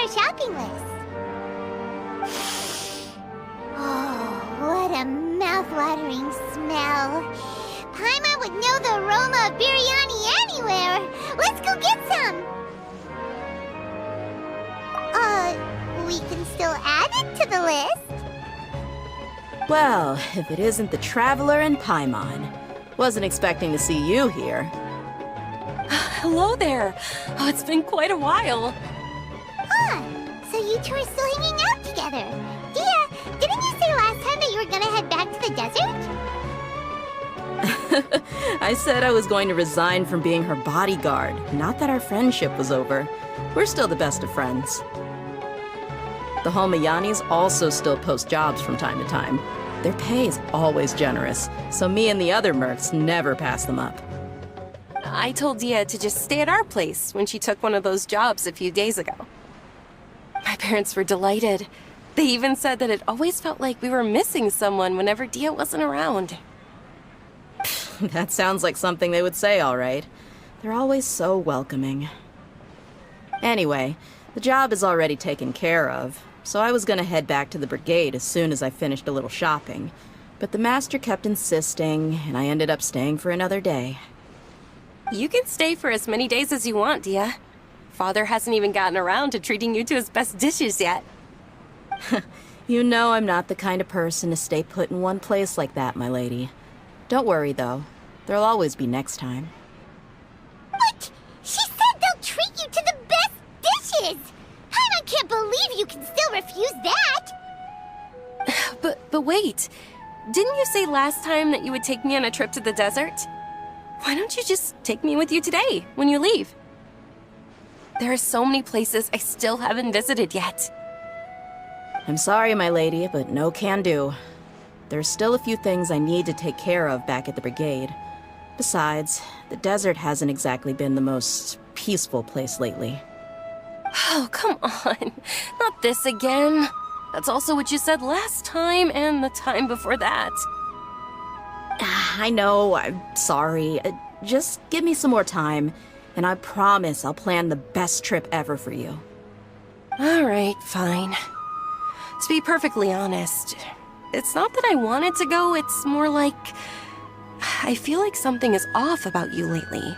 our shopping list. Oh, what a mouth-watering smell. Paimon would know the aroma of biryani anywhere. Let's go get some. We can still add it to the list. Well, if it isn't the Traveler and Paimon. Wasn't expecting to see you here. Hello there. Oh, it's been quite a while. So you two are still hanging out together. Dehya, didn't you say last time that you were gonna head back to the desert? I said I was going to resign from being her bodyguard, not that our friendship was over. We're still the best of friends. The Homayanis also still post jobs from time to time. Their pay is always generous, so me and the other mercs never pass them up. I told Dehya to just stay at our place when she took one of those jobs a few days ago. My parents were delighted. They even said that it always felt like we were missing someone whenever Dehya wasn't around. That sounds like something they would say, all right. They're always so welcoming. Anyway, the job is already taken care of, so I was gonna head back to the brigade as soon as I finished a little shopping. But the master kept insisting, and I ended up staying for another day. You can stay for as many days as you want, Dehya. Father hasn't even gotten around to treating you to his best dishes yet. You know I'm not the kind of person to stay put in one place like that, my lady. Don't worry, though. There'll always be next time. But she said they'll treat you to the best dishes! I can't believe you can still refuse that! But wait. Didn't you say last time that you would take me on a trip to the desert? Why don't you just take me with you today, when you leave? There are so many places I still haven't visited yet. I'm sorry, my lady, but no can do. There's still a few things I need to take care of back at the brigade. Besides, the desert hasn't exactly been the most peaceful place lately. Oh, come on. Not this again. That's also what you said last time and the time before that. I know, I'm sorry. Just give me some more time, and I promise I'll plan the best trip ever for you. All right, fine. To be perfectly honest, it's not that I wanted to go, it's more like I feel like something is off about you lately.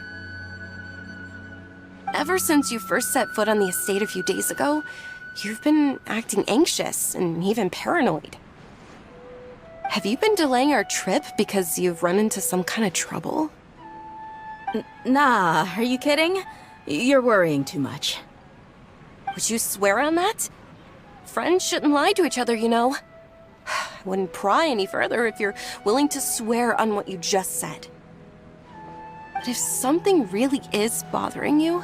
Ever since you first set foot on the estate a few days ago, you've been acting anxious and even paranoid. Have you been delaying our trip because you've run into some kind of trouble? Nah, are you kidding? You're worrying too much. Would you swear on that? Friends shouldn't lie to each other, you know. I wouldn't pry any further if you're willing to swear on what you just said. But if something really is bothering you,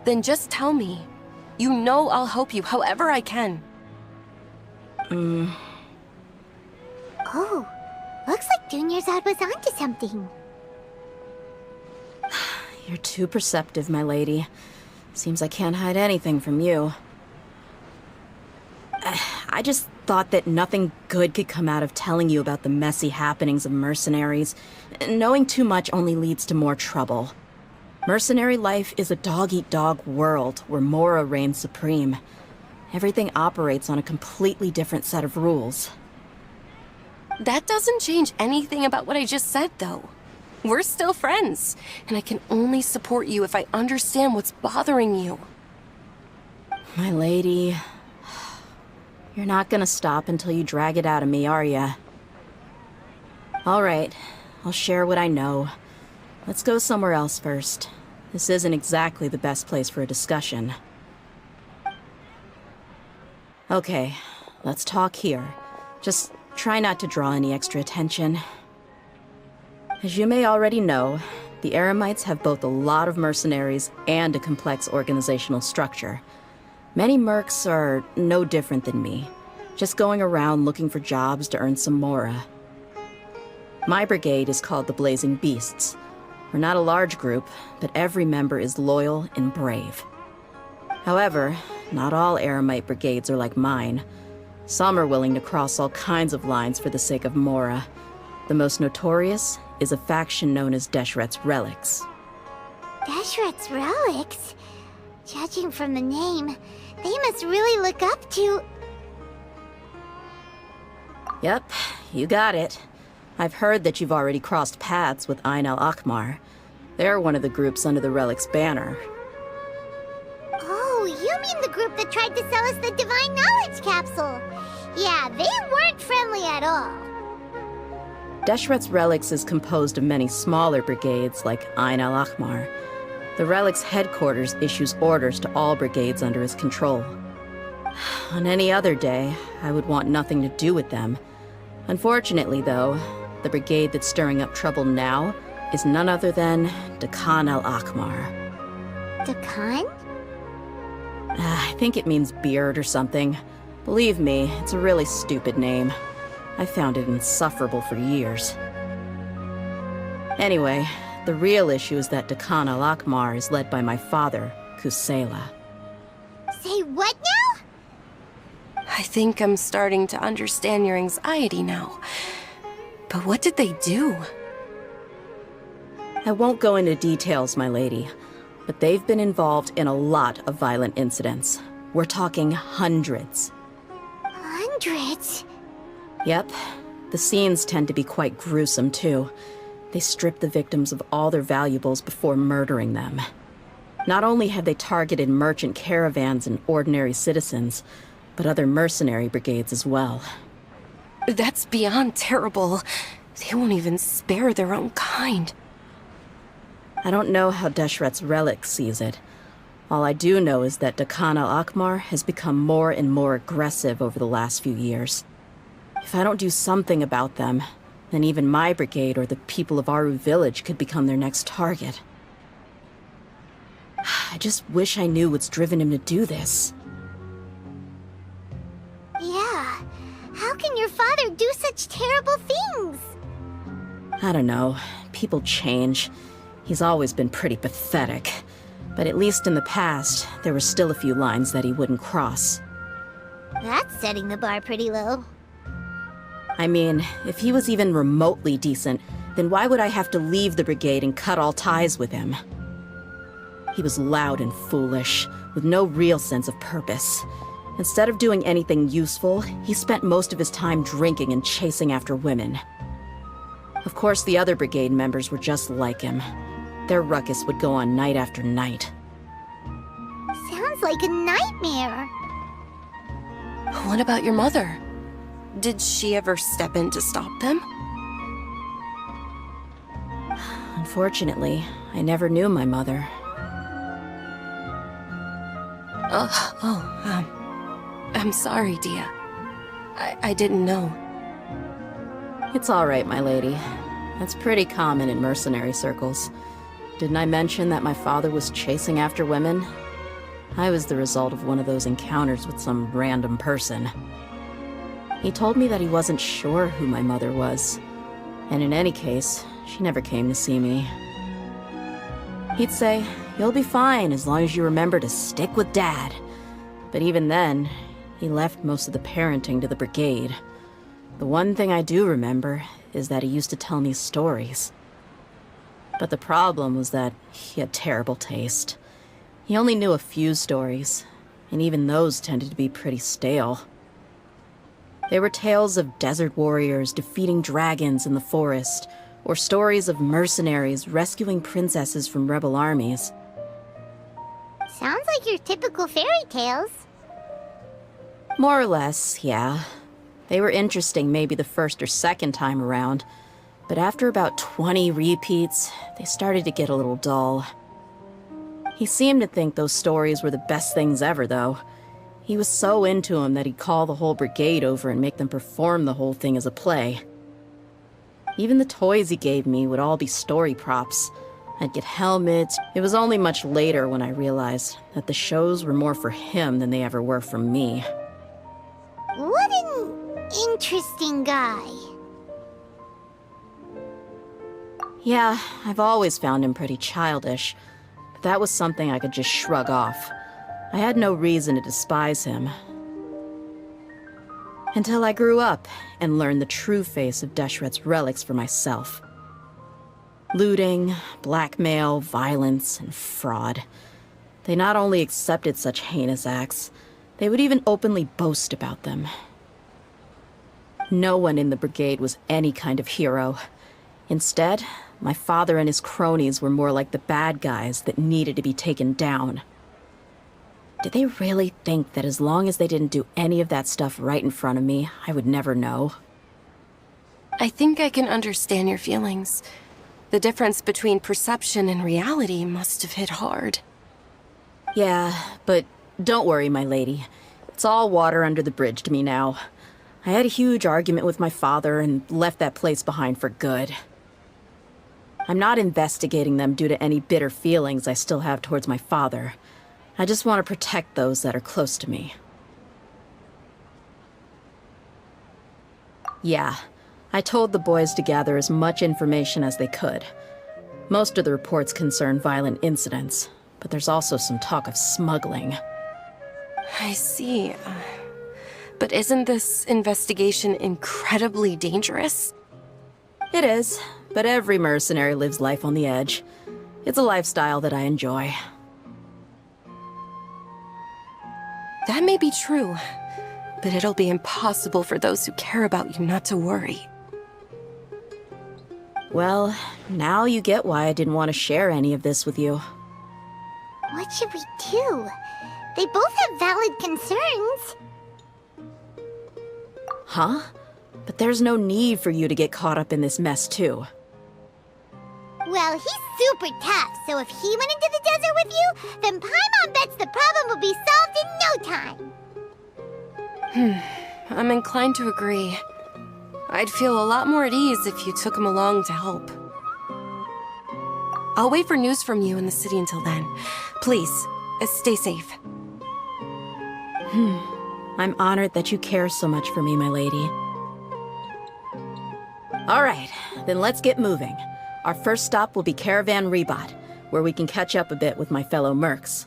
then just tell me. You know I'll help you however I can. Oh, looks like Dunyarzad was onto something. You're too perceptive, my lady. Seems I can't hide anything from you. I just thought that nothing good could come out of telling you about the messy happenings of mercenaries. Knowing too much only leads to more trouble. Mercenary life is a dog-eat-dog world where Mora reigns supreme. Everything operates on a completely different set of rules. That doesn't change anything about what I just said, though. We're still friends, and I can only support you if I understand what's bothering you. My lady, you're not gonna stop until you drag it out of me, are ya? All right, I'll share what I know. Let's go somewhere else first. This isn't exactly the best place for a discussion. Okay, let's talk here. Just try not to draw any extra attention. As you may already know, the Eremites have both a lot of mercenaries and a complex organizational structure. Many mercs are no different than me, just going around looking for jobs to earn some mora. My brigade is called the Blazing Beasts. We're not a large group, but every member is loyal and brave. However, not all Eremite brigades are like mine. Some are willing to cross all kinds of lines for the sake of mora. The most notorious is a faction known as Deshret's Relics. Deshret's Relics? Judging from the name, They must really look up to... Yep, you got it. I've heard that you've already crossed paths with Ain al-Akmar. They're one of the groups under the Relic's banner. Oh, you mean the group that tried to sell us the Divine Knowledge Capsule? Yeah, they weren't friendly at all. Deshret's Relics is composed of many smaller brigades like Ain al-Akmar. The Relic's headquarters issues orders to all brigades under his control. On any other day, I would want nothing to do with them. Unfortunately, though, the brigade that's stirring up trouble now is none other than Dakan al-Akmar. Dakan? I think it means beard or something. Believe me, it's a really stupid name. I found it insufferable for years. Anyway, the real issue is that Dakan al-Akmar is led by my father, Kusela. Say what now? I think I'm starting to understand your anxiety now. But what did they do? I won't go into details, my lady, but they've been involved in a lot of violent incidents. We're talking hundreds. Hundreds? Yep. The scenes tend to be quite gruesome, too. They strip the victims of all their valuables before murdering them. Not only have they targeted merchant caravans and ordinary citizens, but other mercenary brigades as well. That's beyond terrible. They won't even spare their own kind. I don't know how Deshret's Relic sees it. All I do know is that Dakan al-Akmar has become more and more aggressive over the last few years. If I don't do something about them, then even my brigade or the people of Aru village could become their next target. I just wish I knew what's driven him to do this. Yeah. How can your father do such terrible things? I don't know. People change. He's always been pretty pathetic. But at least in the past, there were still a few lines that he wouldn't cross. That's setting the bar pretty low. I mean, if he was even remotely decent, then why would I have to leave the brigade and cut all ties with him? He was loud and foolish, with no real sense of purpose. Instead of doing anything useful, he spent most of his time drinking and chasing after women. Of course, the other brigade members were just like him. Their ruckus would go on night after night. Sounds like a nightmare. What about your mother? Did she ever step in to stop them? Unfortunately, I never knew my mother. I'm sorry, Dehya. I didn't know. It's all right, my lady. That's pretty common in mercenary circles. Didn't I mention that my father was chasing after women? I was the result of one of those encounters with some random person. He told me that he wasn't sure who my mother was, and in any case, she never came to see me. He'd say, "You'll be fine as long as you remember to stick with Dad." But even then, he left most of the parenting to the brigade. The one thing I do remember is that he used to tell me stories. But the problem was that he had terrible taste. He only knew a few stories, and even those tended to be pretty stale. They were tales of desert warriors defeating dragons in the forest, or stories of mercenaries rescuing princesses from rebel armies. Sounds like your typical fairy tales. More or less, yeah. They were interesting maybe the first or second time around, but after about 20 repeats, they started to get a little dull. He seemed to think those stories were the best things ever, though. He was so into them that he'd call the whole brigade over and make them perform the whole thing as a play. Even the toys he gave me would all be story props. I'd get helmets. It was only much later when I realized that the shows were more for him than they ever were for me. What an interesting guy. Yeah, I've always found him pretty childish, but that was something I could just shrug off. I had no reason to despise him. Until I grew up and learned the true face of Deshret's relics for myself. Looting, blackmail, violence, and fraud. They not only accepted such heinous acts, They would even openly boast about them. No one in the brigade was any kind of hero. Instead, my father and his cronies were more like the bad guys that needed to be taken down. Did they really think that as long as they didn't do any of that stuff right in front of me, I would never know? I think I can understand your feelings. The difference between perception and reality must have hit hard. Yeah, but don't worry, my lady. It's all water under the bridge to me now. I had a huge argument with my father and left that place behind for good. I'm not investigating them due to any bitter feelings I still have towards my father. I just want to protect those that are close to me. Yeah, I told the boys to gather as much information as they could. Most of the reports concern violent incidents, but there's also some talk of smuggling. I see. But isn't this investigation incredibly dangerous? It is, but every mercenary lives life on the edge. It's a lifestyle that I enjoy. That may be true, but it'll be impossible for those who care about you not to worry. Well, now you get why I didn't want to share any of this with you. What should we do? They both have valid concerns. Huh? But there's no need for you to get caught up in this mess, too. Well, he's super tough, so if he went into the desert with you, then Paimon bets the problem will be solved in no time. I'm inclined to agree. I'd feel a lot more at ease if you took him along to help. I'll wait for news from you in the city until then. Please, stay safe. I'm honored that you care so much for me, my lady. All right, then let's get moving. Our first stop will be Caravan Rebot, where we can catch up a bit with my fellow mercs.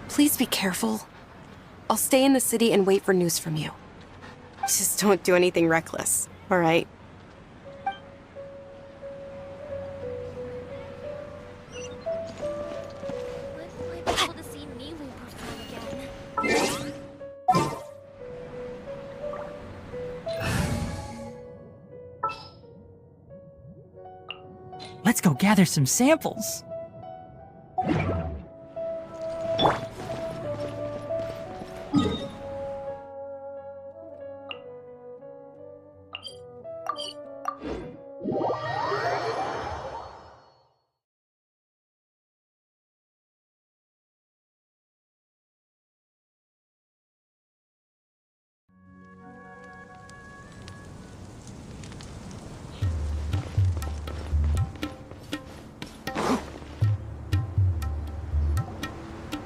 Please be careful. I'll stay in the city and wait for news from you. Just don't do anything reckless, all right? Let's go gather some samples.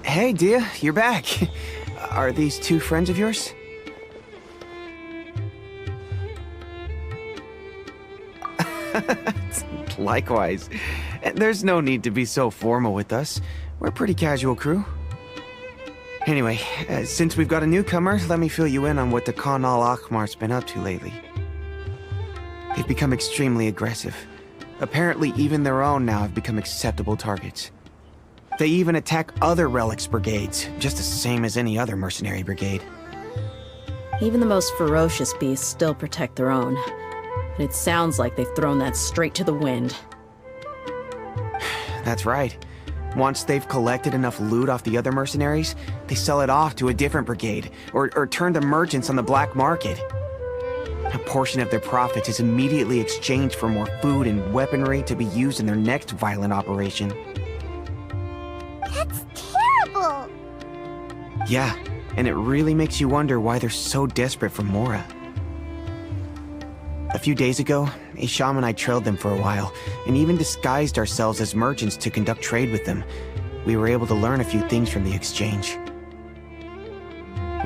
Hey, Dehya, you're back. Are these two friends of yours? Likewise. There's no need to be so formal with us. We're a pretty casual crew. Anyway, since we've got a newcomer, let me fill you in on what the Khan al-Ahmar's been up to lately. They've become extremely aggressive. Apparently, even their own now have become acceptable targets. They even attack other relics brigades, just the same as any other mercenary brigade. Even the most ferocious beasts still protect their own. And it sounds like they've thrown that straight to the wind. That's right. Once they've collected enough loot off the other mercenaries, they sell it off to a different brigade, or turn to merchants on the black market. A portion of their profits is immediately exchanged for more food and weaponry to be used in their next violent operation. That's terrible! Yeah, and it really makes you wonder why they're so desperate for Mora. A few days ago, Isham and I trailed them for a while, and even disguised ourselves as merchants to conduct trade with them. We were able to learn a few things from the exchange.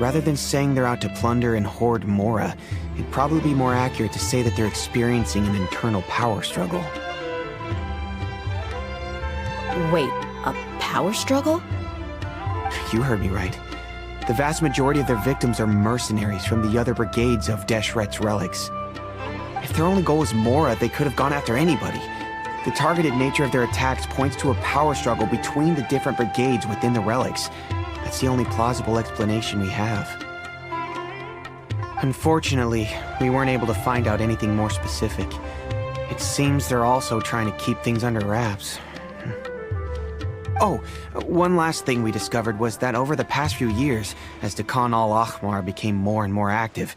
Rather than saying they're out to plunder and hoard Mora, it'd probably be more accurate to say that they're experiencing an internal power struggle. Wait, a power struggle? You heard me right. The vast majority of their victims are mercenaries from the other brigades of Deshret's relics. If their only goal was Mora, they could have gone after anybody. The targeted nature of their attacks points to a power struggle between the different brigades within the relics. That's the only plausible explanation we have. Unfortunately, we weren't able to find out anything more specific. It seems they're also trying to keep things under wraps. Oh, one last thing we discovered was that over the past few years, as Dakan al-Ahmar became more and more active,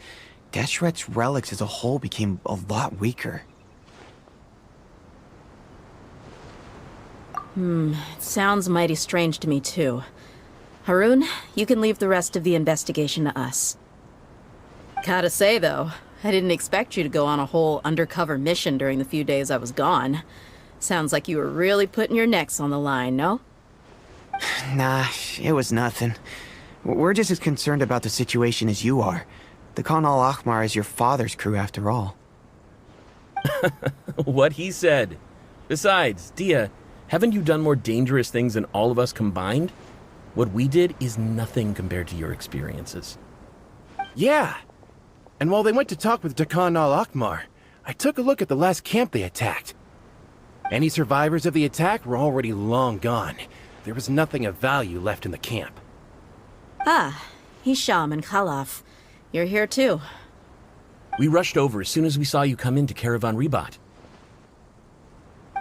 Deshret's relics as a whole became a lot weaker. It sounds mighty strange to me too. Haroon, you can leave the rest of the investigation to us. Gotta say though, I didn't expect you to go on a whole undercover mission during the few days I was gone. Sounds like you were really putting your necks on the line, no? Nah, it was nothing. We're just as concerned about the situation as you are. The Khan al-Ahmar is your father's crew after all. What he said. Besides, Dehya, haven't you done more dangerous things than all of us combined? What we did is nothing compared to your experiences. Yeah. And while they went to talk with Dakan al-Ahmar, I took a look at the last camp they attacked. Any survivors of the attack were already long gone. There was nothing of value left in the camp. Ah, Hisham and Khalaf. You're here too. We rushed over as soon as we saw you come into Caravan Ribat.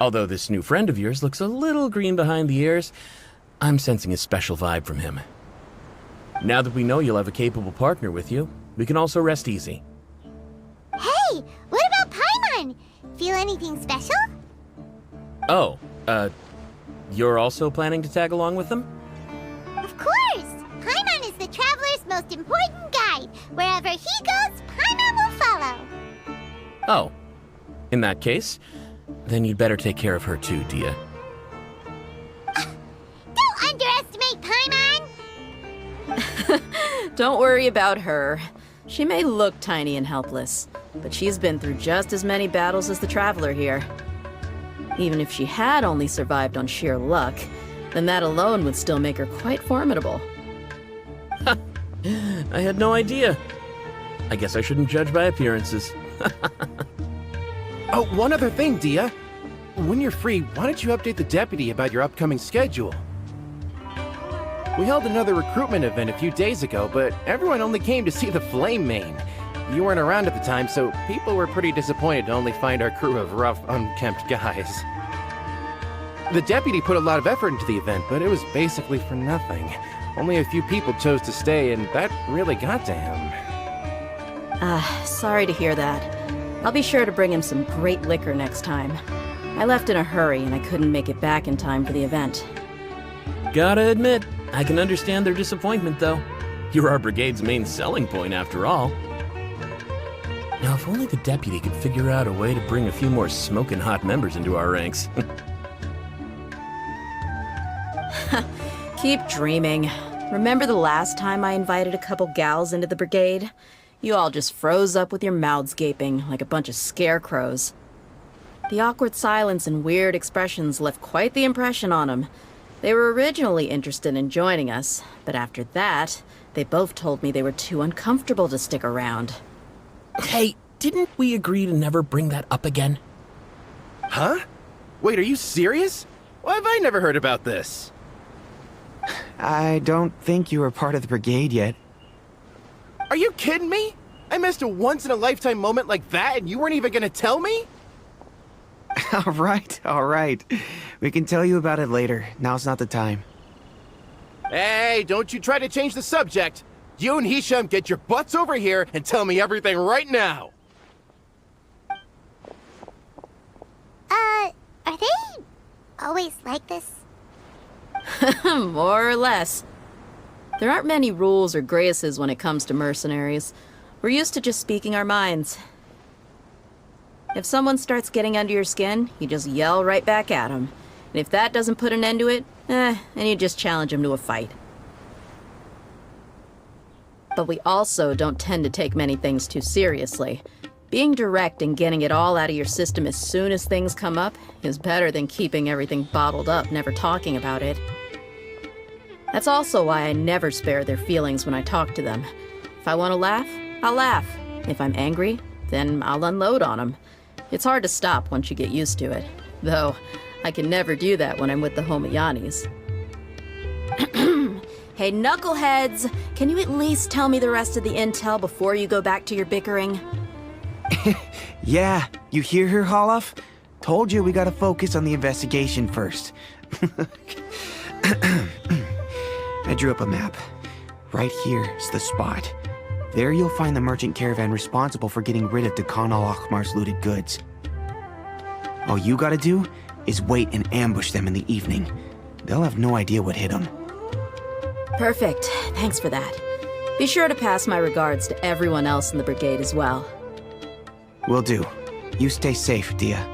Although this new friend of yours looks a little green behind the ears, I'm sensing a special vibe from him. Now that we know you'll have a capable partner with you, we can also rest easy. Hey, what about Paimon? Feel anything special? Oh, you're also planning to tag along with them? Of course! Paimon is the traveler's most important guide. Wherever he goes, Paimon will follow. Oh. In that case, then you'd better take care of her too, Dehya. Don't underestimate Paimon! Don't worry about her. She may look tiny and helpless, but she's been through just as many battles as the Traveler here. Even if she had only survived on sheer luck, then that alone would still make her quite formidable. I had no idea. I guess I shouldn't judge by appearances. Oh, one other thing, Dehya. When you're free, why don't you update the deputy about your upcoming schedule? We held another recruitment event a few days ago, but everyone only came to see the Flame Main. You weren't around at the time, so people were pretty disappointed to only find our crew of rough, unkempt guys. The deputy put a lot of effort into the event, but it was basically for nothing. Only a few people chose to stay, and that really got to him. Sorry to hear that. I'll be sure to bring him some great liquor next time. I left in a hurry and I couldn't make it back in time for the event. Gotta admit, I can understand their disappointment, though. You're our brigade's main selling point, after all. Now, if only the deputy could figure out a way to bring a few more smoking hot members into our ranks. Keep dreaming. Remember the last time I invited a couple gals into the brigade? You all just froze up with your mouths gaping like a bunch of scarecrows. The awkward silence and weird expressions left quite the impression on them. They were originally interested in joining us, but after that, they both told me they were too uncomfortable to stick around. Hey, didn't we agree to never bring that up again? Huh? Wait, are you serious? Why have I never heard about this? I don't think you were part of the brigade yet. Are you kidding me? I missed a once-in-a-lifetime moment like that and you weren't even gonna tell me? All right. We can tell you about it later. Now's not the time. Hey, don't you try to change the subject. You and Hisham get your butts over here and tell me everything right now. Are they always like this? More or less. There aren't many rules or graces when it comes to mercenaries. We're used to just speaking our minds. If someone starts getting under your skin, you just yell right back at them. And if that doesn't put an end to it, then you just challenge them to a fight. But we also don't tend to take many things too seriously. Being direct and getting it all out of your system as soon as things come up is better than keeping everything bottled up, never talking about it. That's also why I never spare their feelings when I talk to them. If I want to laugh, I'll laugh. If I'm angry, then I'll unload on them. It's hard to stop once you get used to it. Though, I can never do that when I'm with the Homayanis. Hey, knuckleheads! Can you at least tell me the rest of the intel before you go back to your bickering? Yeah, you hear her, Holloff? Told you we gotta focus on the investigation first. I drew up a map. Right here's the spot. There you'll find the merchant caravan responsible for getting rid of Khan al-Ahmar's looted goods. All you gotta do is wait and ambush them in the evening. They'll have no idea what hit them. Perfect. Thanks for that. Be sure to pass my regards to everyone else in the brigade as well. Will do. You stay safe, Dehya.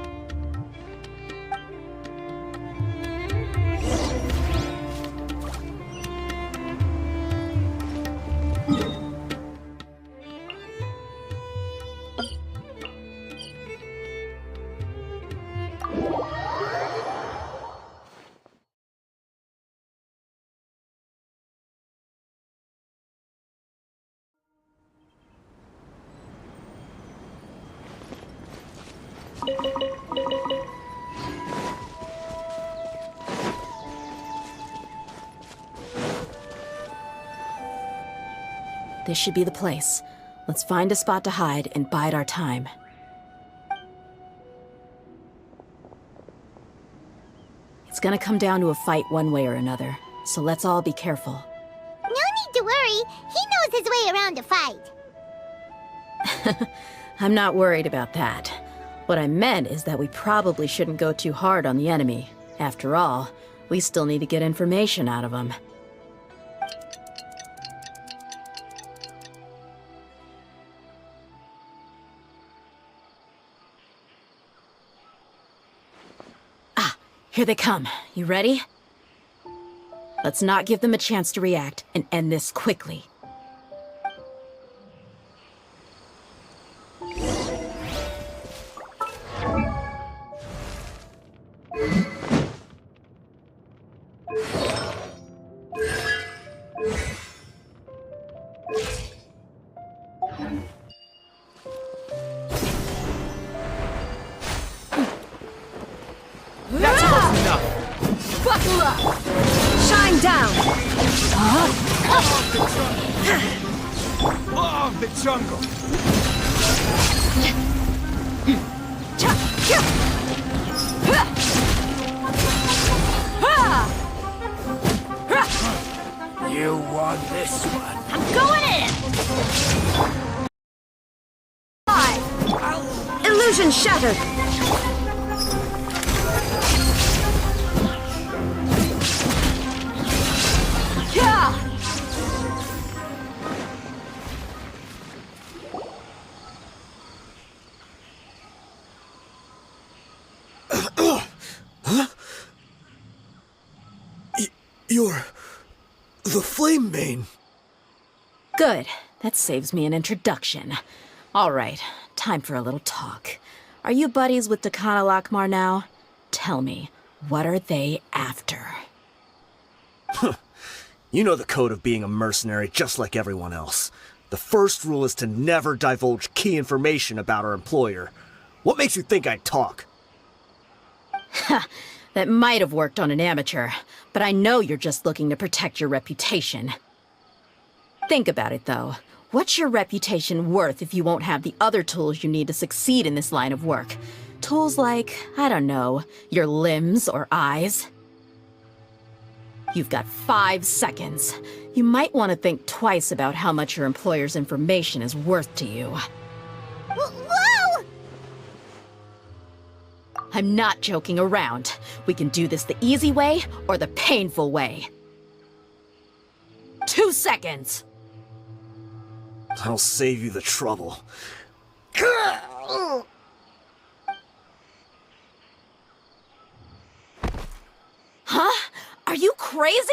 This should be the place. Let's find a spot to hide and bide our time. It's gonna come down to a fight one way or another, so let's all be careful. No need to worry. He knows his way around a fight. I'm not worried about that. What I meant is that we probably shouldn't go too hard on the enemy. After all, we still need to get information out of them. Here they come. You ready? Let's not give them a chance to react and end this quickly. Buckle up! Shine down! Oh, the jungle! You won this one. I'm going in! Illusion shattered! You're the Flame Mane. Good. That saves me an introduction. All right, time for a little talk. Are you buddies with Khan al-Ahmar now? Tell me, what are they after? You know the code of being a mercenary just like everyone else. The first rule is to never divulge key information about our employer. What makes you think I'd talk? That might have worked on an amateur, but I know you're just looking to protect your reputation. Think about it, though. What's your reputation worth if you won't have the other tools you need to succeed in this line of work? Tools like, I don't know, your limbs or eyes? You've got 5 seconds. You might want to think twice about how much your employer's information is worth to you. Whoa! I'm not joking around. We can do this the easy way or the painful way. 2 seconds! I'll save you the trouble. Huh? Are you crazy?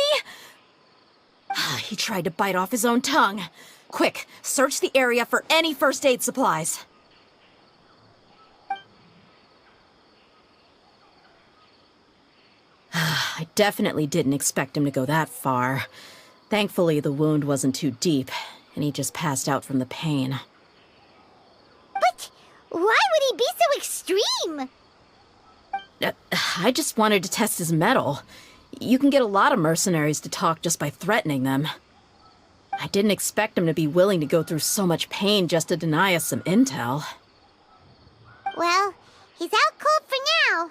He tried to bite off his own tongue. Quick, search the area for any first aid supplies. I definitely didn't expect him to go that far. Thankfully, the wound wasn't too deep, and he just passed out from the pain. But why would he be so extreme? I just wanted to test his mettle. You can get a lot of mercenaries to talk just by threatening them. I didn't expect him to be willing to go through so much pain just to deny us some intel. Well, he's out cold for now.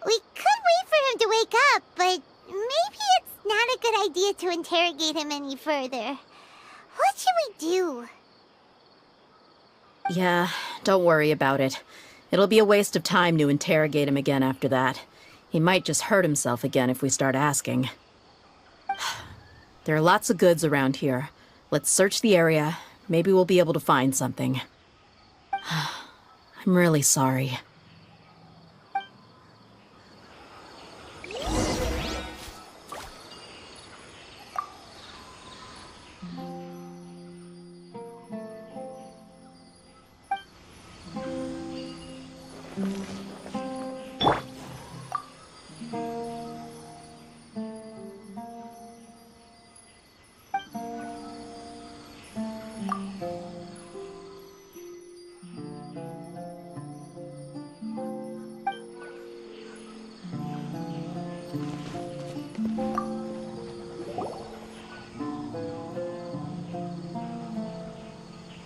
We could wait for him to wake up, but maybe it's not a good idea to interrogate him any further. What should we do? Yeah, don't worry about it. It'll be a waste of time to interrogate him again after that. He might just hurt himself again if we start asking. There are lots of goods around here. Let's search the area. Maybe we'll be able to find something. I'm really sorry.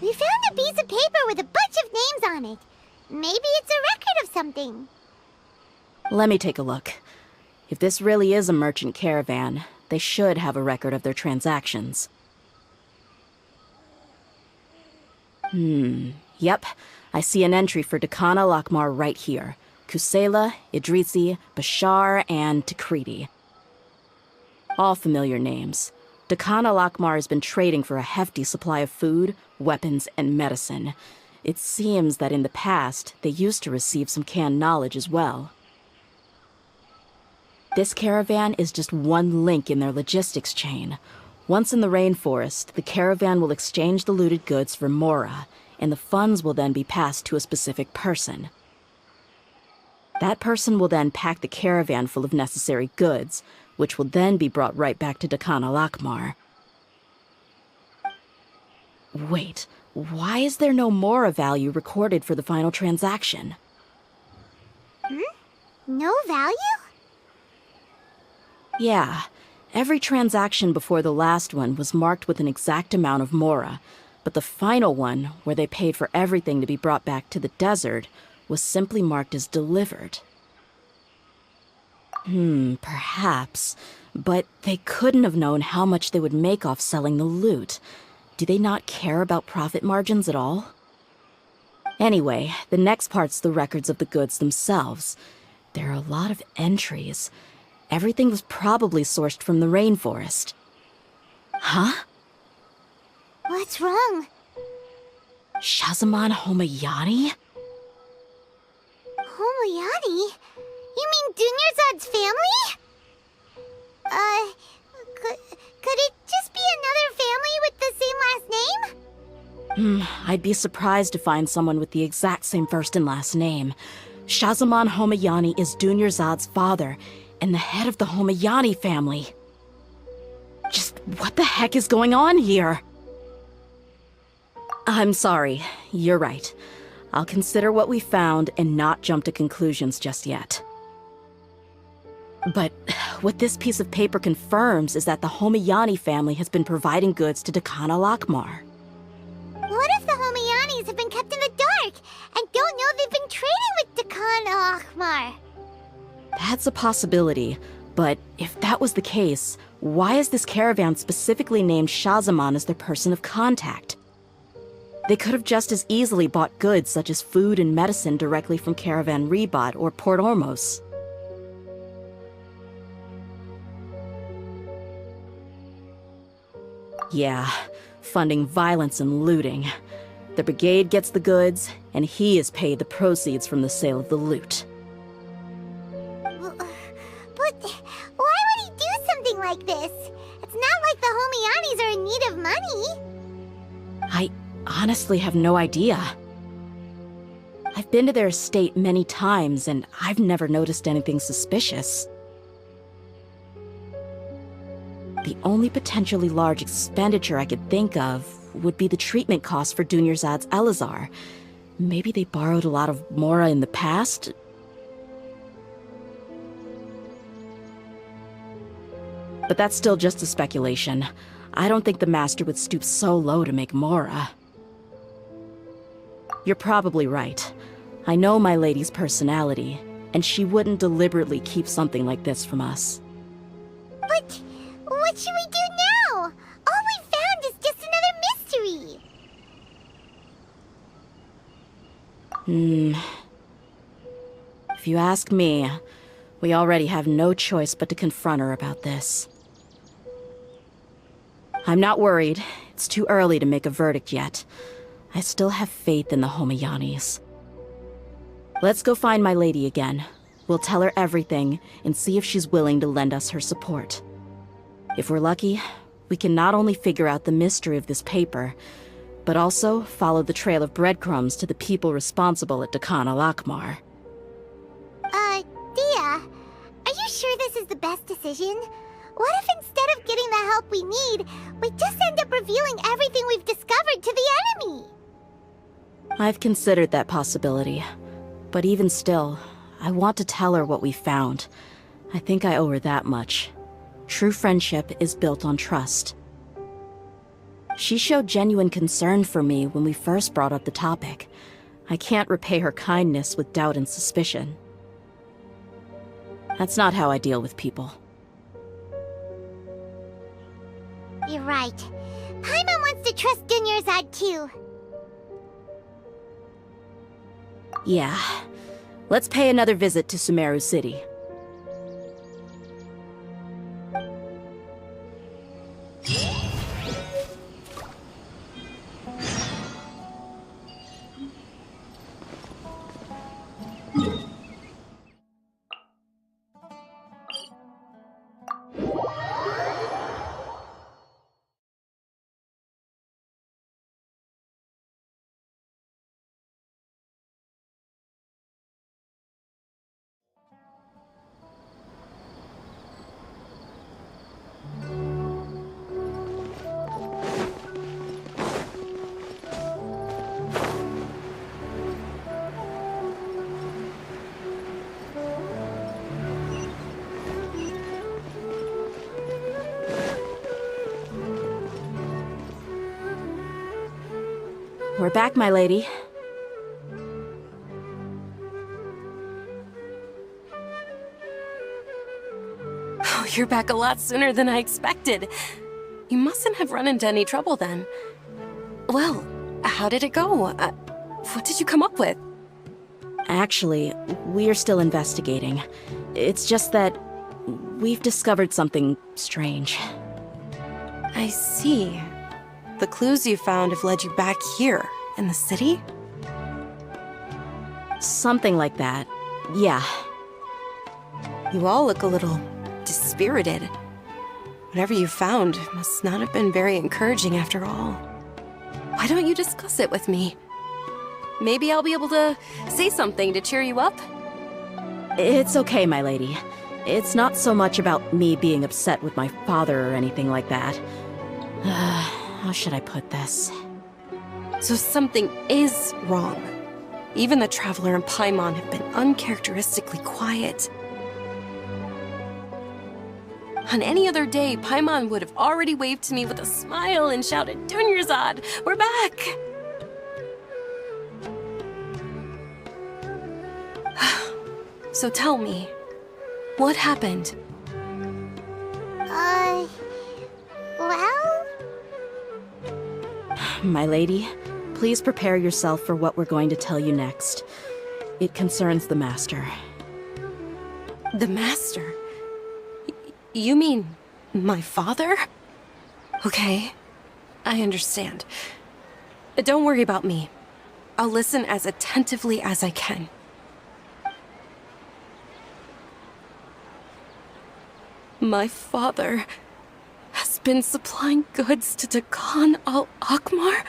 We found a piece of paper with a bunch of names on it. Maybe it's a record of something. Let me take a look. If this really is a merchant caravan, they should have a record of their transactions. Yep. I see an entry for Dakhan al-Akhmar right here. Kusela, Idrisi, Bashar, and Takriti. All familiar names. Dakhan al-Akhmar has been trading for a hefty supply of food, weapons, and medicine. It seems that in the past, they used to receive some canned knowledge as well. This caravan is just one link in their logistics chain. Once in the rainforest, the caravan will exchange the looted goods for Mora, and the funds will then be passed to a specific person. That person will then pack the caravan full of necessary goods, which will then be brought right back to Dakhan al-Akhmar. Wait, why is there no Mora value recorded for the final transaction? No value? Yeah, every transaction before the last one was marked with an exact amount of Mora, but the final one, where they paid for everything to be brought back to the desert, was simply marked as delivered. Perhaps. But they couldn't have known how much they would make off selling the loot. Do they not care about profit margins at all? Anyway, the next part's the records of the goods themselves. There are a lot of entries. Everything was probably sourced from the rainforest. Huh? What's wrong? Shahzaman Homayani? Homayani? You mean Dunyarzad's family? Could it just be another family with the same last name? I'd be surprised to find someone with the exact same first and last name. Shahzaman Homayani is Dunyarzad's father, and the head of the Homayani family. Just what the heck is going on here? I'm sorry, you're right. I'll consider what we found and not jump to conclusions just yet. But what this piece of paper confirms is that the Homayani family has been providing goods to Dakhan al-Akhmar. What if the Homayanis have been kept in the dark and don't know they've been trading with Dakhan al-Akhmar? That's a possibility, but if that was the case, why is this caravan specifically named Shahzaman as their person of contact? They could have just as easily bought goods such as food and medicine directly from Caravan Ribat or Port Ormos. Yeah, funding violence and looting. The brigade gets the goods, and he is paid the proceeds from the sale of the loot. But why would he do something like this? It's not like the Homayanis are in need of money. I honestly have no idea. I've been to their estate many times, and I've never noticed anything suspicious. The only potentially large expenditure I could think of would be the treatment costs for Dunyarzad's Elazar. Maybe they borrowed a lot of Mora in the past? But that's still just a speculation. I don't think the Master would stoop so low to make Mora. You're probably right. I know my lady's personality, and she wouldn't deliberately keep something like this from us. But what should we do now? All we found is just another mystery. If you ask me, we already have no choice but to confront her about this. I'm not worried. It's too early to make a verdict yet. I still have faith in the Homayanis. Let's go find my lady again. We'll tell her everything and see if she's willing to lend us her support. If we're lucky, we can not only figure out the mystery of this paper, but also follow the trail of breadcrumbs to the people responsible at Dakan al-Akmar. Dehya, are you sure this is the best decision? What if instead of getting the help we need, we just end up revealing everything we've discovered to the enemy? I've considered that possibility. But even still, I want to tell her what we found. I think I owe her that much. True friendship is built on trust. She showed genuine concern for me when we first brought up the topic. I can't repay her kindness with doubt and suspicion. That's not how I deal with people. You're right. Paimon wants to trust Dunyarzad too. Yeah. Let's pay another visit to Sumeru City. We're back, my lady. Oh, you're back a lot sooner than I expected. You mustn't have run into any trouble then. Well, how did it go? What did you come up with? Actually, we're still investigating. It's just that we've discovered something strange. I see. The clues you found have led you back here, in the city? Something like that. Yeah. You all look a little dispirited. Whatever you found must not have been very encouraging after all. Why don't you discuss it with me? Maybe I'll be able to say something to cheer you up? It's okay, my lady. It's not so much about me being upset with my father or anything like that. How should I put this? So something is wrong. Even the Traveler and Paimon have been uncharacteristically quiet. On any other day, Paimon would have already waved to me with a smile and shouted, "Dunyarzad, we're back!" So tell me, what happened? Well? My lady, please prepare yourself for what we're going to tell you next. It concerns the Master. The Master? You mean my father? Okay, I understand. Don't worry about me. I'll listen as attentively as I can. My father has been supplying goods to Dakan al-Akmar?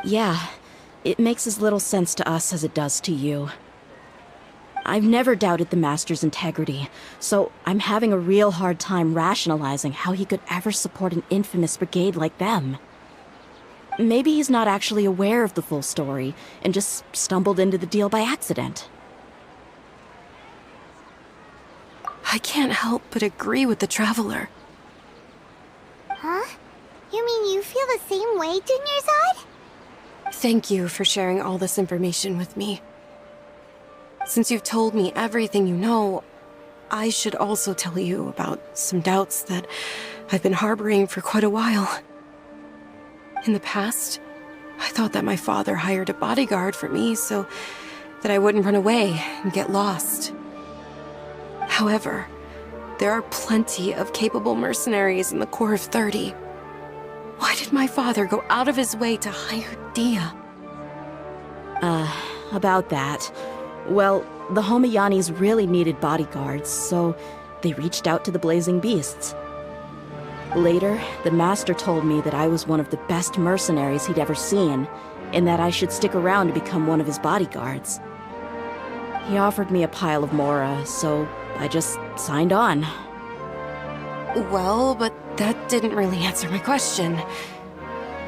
Yeah, it makes as little sense to us as it does to you. I've never doubted the Master's integrity, so I'm having a real hard time rationalizing how he could ever support an infamous brigade like them. Maybe he's not actually aware of the full story and just stumbled into the deal by accident. I can't help but agree with the Traveler. Huh? You mean you feel the same way, Dunyarzad? Thank you for sharing all this information with me. Since you've told me everything you know, I should also tell you about some doubts that I've been harboring for quite a while. In the past, I thought that my father hired a bodyguard for me so that I wouldn't run away and get lost. However, there are plenty of capable mercenaries in the Corps of 30. Why did my father go out of his way to hire Dehya? About that. Well, the Homayanis really needed bodyguards, so they reached out to the Blazing Beasts. Later, the Master told me that I was one of the best mercenaries he'd ever seen, and that I should stick around to become one of his bodyguards. He offered me a pile of Mora, so I just signed on. Well, but that didn't really answer my question.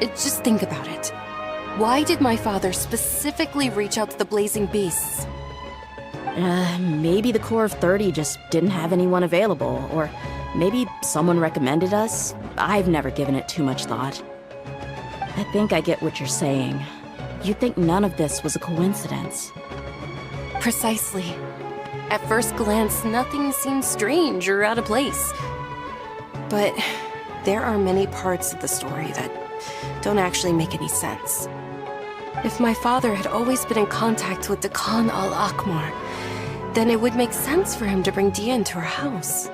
Just think about it. Why did my father specifically reach out to the Blazing Beasts? Maybe the Corps of 30 just didn't have anyone available, or maybe someone recommended us. I've never given it too much thought. I think I get what you're saying. You think none of this was a coincidence. Precisely. At first glance, nothing seems strange or out of place. But there are many parts of the story that don't actually make any sense. If my father had always been in contact with the Khan al-Akmar, then it would make sense for him to bring Dehya into our house.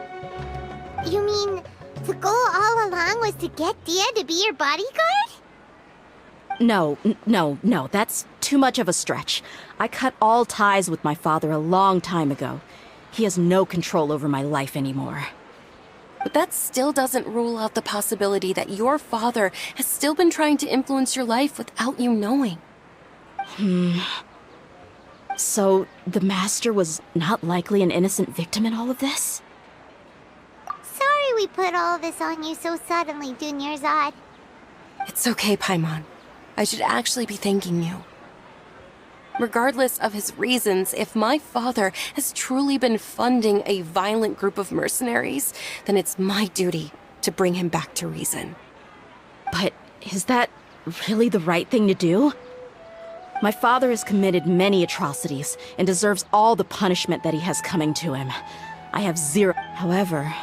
You mean the goal all along was to get Dehya to be your bodyguard? No, that's too much of a stretch. I cut all ties with my father a long time ago. He has no control over my life anymore. But that still doesn't rule out the possibility that your father has still been trying to influence your life without you knowing. So, the Master was not likely an innocent victim in all of this? Sorry we put all this on you so suddenly, Dunyarzad. It's okay, Paimon. I should actually be thanking you. Regardless of his reasons, if my father has truly been funding a violent group of mercenaries, then it's my duty to bring him back to reason. But is that really the right thing to do? My father has committed many atrocities and deserves all the punishment that he has coming to him. I have zero. However,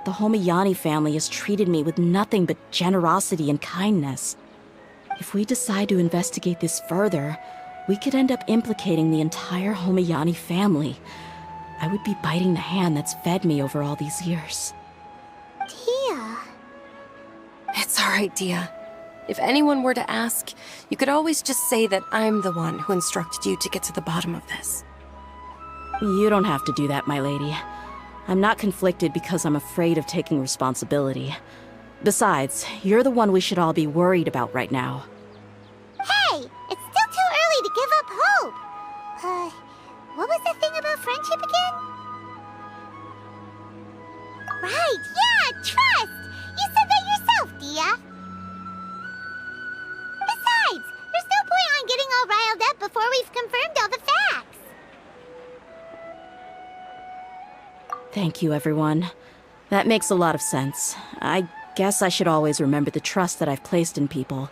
the Homayani family has treated me with nothing but generosity and kindness. If we decide to investigate this further, we could end up implicating the entire Homayani family. I would be biting the hand that's fed me over all these years. Dehya. It's all right, Dehya. If anyone were to ask, you could always just say that I'm the one who instructed you to get to the bottom of this. You don't have to do that, my lady. I'm not conflicted because I'm afraid of taking responsibility. Besides, you're the one we should all be worried about right now. Hey! It's still too early to give up hope! What was the thing about friendship again? Right, yeah, trust! You said that yourself, Dehya! Besides, there's no point on getting all riled up before we've confirmed all the facts! Thank you, everyone. That makes a lot of sense. I guess I should always remember the trust that I've placed in people.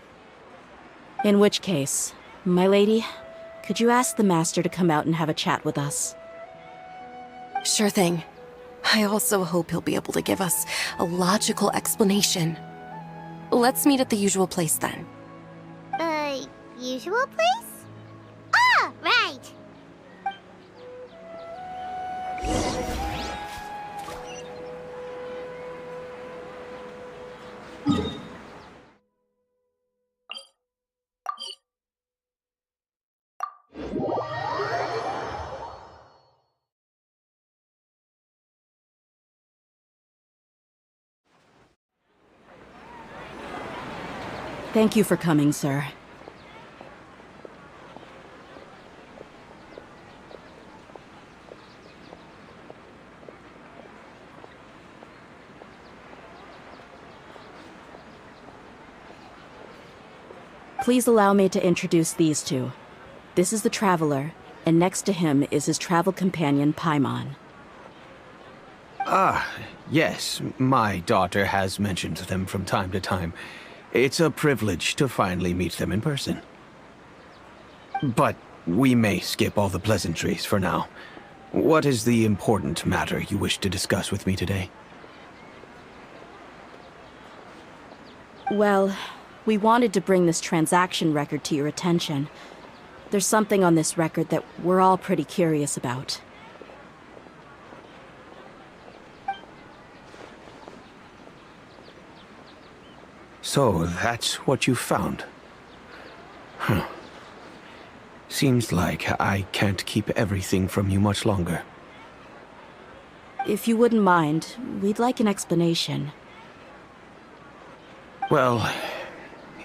In which case, my lady, could you ask the Master to come out and have a chat with us? Sure thing. I also hope he'll be able to give us a logical explanation. Let's meet at the usual place then. Usual place? Ah, right! Thank you for coming, sir. Please allow me to introduce these two. This is the Traveler, and next to him is his travel companion, Paimon. Ah, yes, my daughter has mentioned them from time to time. It's a privilege to finally meet them in person. But we may skip all the pleasantries for now. What is the important matter you wish to discuss with me today? Well, we wanted to bring this transaction record to your attention. There's something on this record that we're all pretty curious about. So, that's what you found? Huh. Seems like I can't keep everything from you much longer. If you wouldn't mind, we'd like an explanation. Well,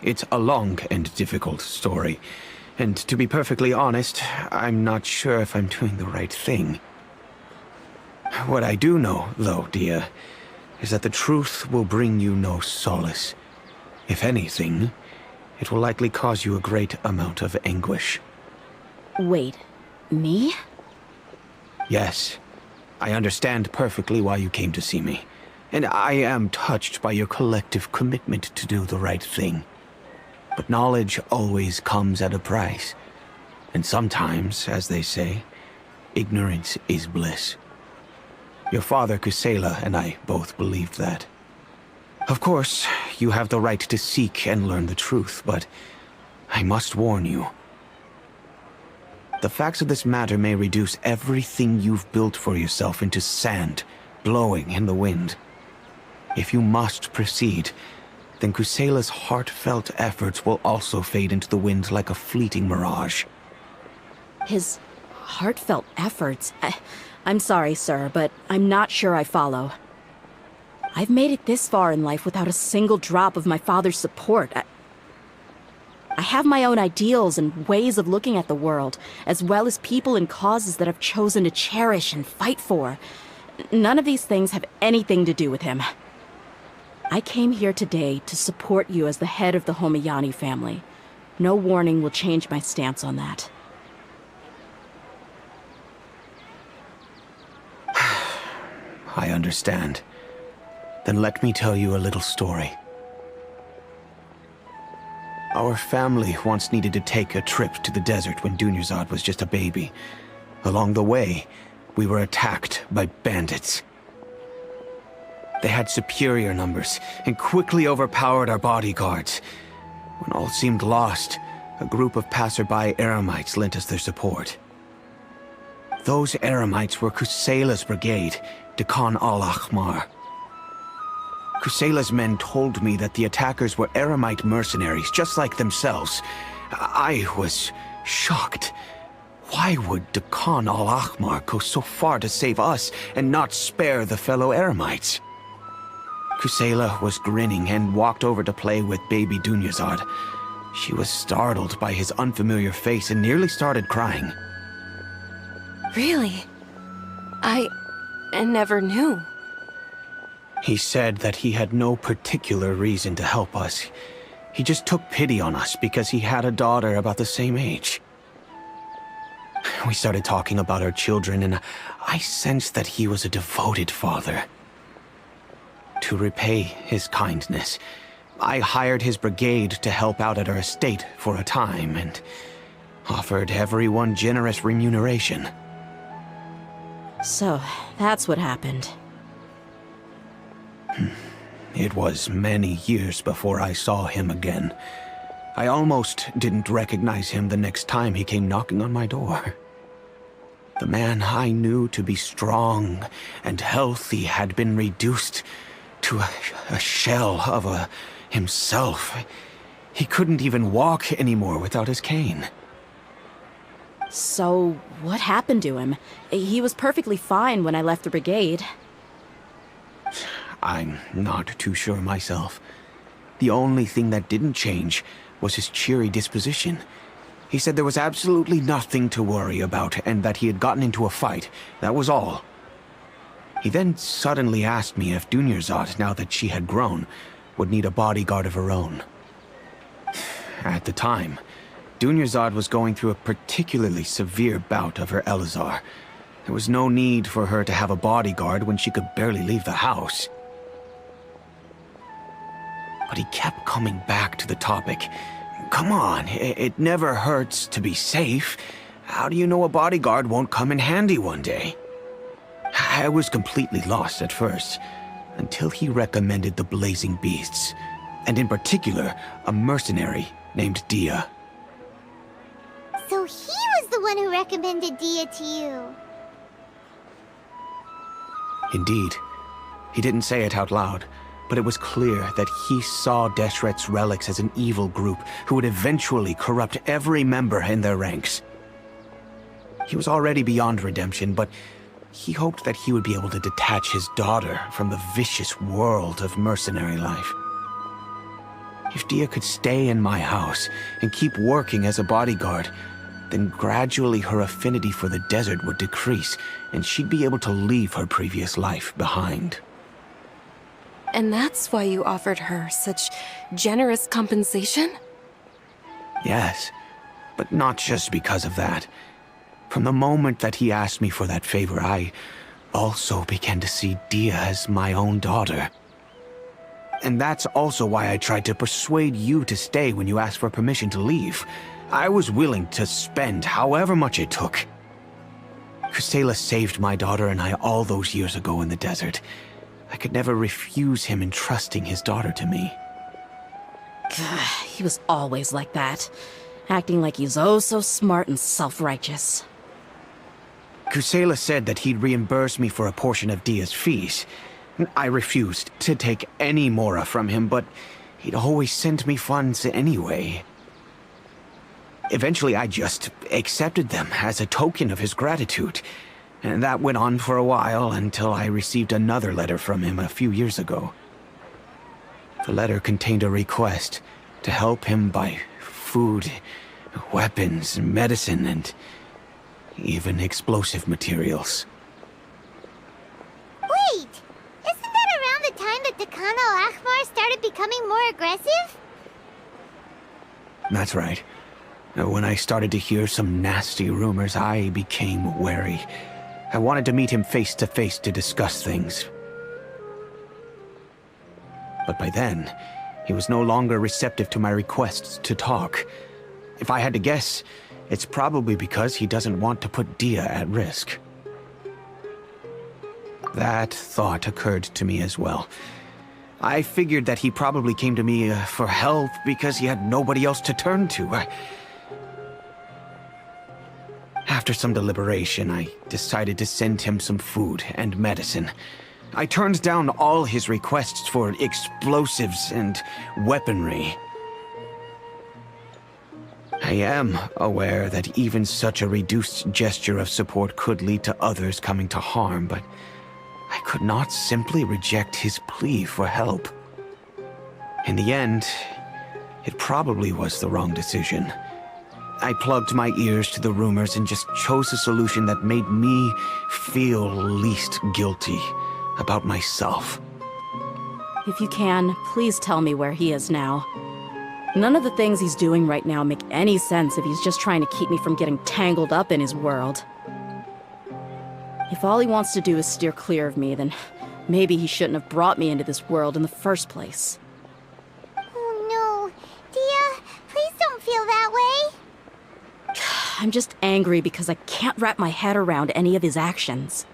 it's a long and difficult story. And to be perfectly honest, I'm not sure if I'm doing the right thing. What I do know, though, Dehya, is that the truth will bring you no solace. If anything, it will likely cause you a great amount of anguish. Wait, me? Yes, I understand perfectly why you came to see me. And I am touched by your collective commitment to do the right thing. But knowledge always comes at a price. And sometimes, as they say, ignorance is bliss. Your father, Kusela, and I both believed that. Of course, you have the right to seek and learn the truth, but I must warn you. The facts of this matter may reduce everything you've built for yourself into sand, blowing in the wind. If you must proceed, then Kusela's heartfelt efforts will also fade into the wind like a fleeting mirage. His heartfelt efforts? I'm sorry, sir, but I'm not sure I follow. I've made it this far in life without a single drop of my father's support. I have my own ideals and ways of looking at the world, as well as people and causes that I've chosen to cherish and fight for. None of these things have anything to do with him. I came here today to support you as the head of the Homayani family. No warning will change my stance on that. I understand. Then let me tell you a little story. Our family once needed to take a trip to the desert when Dunyarzad was just a baby. Along the way, we were attacked by bandits. They had superior numbers and quickly overpowered our bodyguards. When all seemed lost, a group of passerby Eremites lent us their support. Those Eremites were Kusela's brigade, Dekhan al-Ahmar. Kusela's men told me that the attackers were Eremite mercenaries, just like themselves. I was shocked. Why would Dekhan al-Ahmar go so far to save us and not spare the fellow Eremites? Kusela was grinning and walked over to play with baby Dunyarzad. She was startled by his unfamiliar face and nearly started crying. Really? I never knew. He said that he had no particular reason to help us. He just took pity on us because he had a daughter about the same age. We started talking about our children, and I sensed that he was a devoted father. To repay his kindness, I hired his brigade to help out at our estate for a time, and offered everyone generous remuneration. So, that's what happened. It was many years before I saw him again. I almost didn't recognize him the next time he came knocking on my door. The man I knew to be strong and healthy had been reduced to a shell of himself. He couldn't even walk anymore without his cane. So, what happened to him? He was perfectly fine when I left the brigade. I'm not too sure myself. The only thing that didn't change was his cheery disposition. He said there was absolutely nothing to worry about and that he had gotten into a fight. That was all. He then suddenly asked me if Dunyarzad, now that she had grown, would need a bodyguard of her own. at the time, Dunyarzad was going through a particularly severe bout of her Elazar. There was no need for her to have a bodyguard when she could barely leave the house. But he kept coming back to the topic. Come on, it never hurts to be safe. How do you know a bodyguard won't come in handy one day? I was completely lost at first, until he recommended the Blazing Beasts, and in particular, a mercenary named Dehya. So he was the one who recommended Dehya to you. Indeed. He didn't say it out loud, but it was clear that he saw Deshret's relics as an evil group who would eventually corrupt every member in their ranks. He was already beyond redemption, but he hoped that he would be able to detach his daughter from the vicious world of mercenary life. If Dehya could stay in my house and keep working as a bodyguard, then gradually her affinity for the desert would decrease, and she'd be able to leave her previous life behind. And that's why you offered her such generous compensation? Yes, but not just because of that. From the moment that he asked me for that favor, I also began to see Dehya as my own daughter. And that's also why I tried to persuade you to stay when you asked for permission to leave. I was willing to spend however much it took. Kusela saved my daughter and I all those years ago in the desert. I could never refuse him entrusting his daughter to me. He was always like that, acting like he's oh so smart and self-righteous. Kusela said that he'd reimburse me for a portion of Dehya's fees. I refused to take any mora from him, but he'd always sent me funds anyway. Eventually, I just accepted them as a token of his gratitude. And that went on for a while until I received another letter from him a few years ago. The letter contained a request to help him buy food, weapons, medicine, and even explosive materials. Wait! Isn't that around the time that the Khan al-Ahmar started becoming more aggressive? That's right. When I started to hear some nasty rumors, I became wary. I wanted to meet him face to face to discuss things. But by then, he was no longer receptive to my requests to talk. If I had to guess, it's probably because he doesn't want to put Dehya at risk. That thought occurred to me as well. I figured that he probably came to me for help because he had nobody else to turn to. After some deliberation, I decided to send him some food and medicine. I turned down all his requests for explosives and weaponry. I am aware that even such a reduced gesture of support could lead to others coming to harm, but I could not simply reject his plea for help. In the end, it probably was the wrong decision. I plugged my ears to the rumors and just chose a solution that made me feel least guilty about myself. If you can, please tell me where he is now. None of the things he's doing right now make any sense if he's just trying to keep me from getting tangled up in his world. If all he wants to do is steer clear of me, then maybe he shouldn't have brought me into this world in the first place. Oh no. Dehya, please don't feel that way. I'm just angry because I can't wrap my head around any of his actions.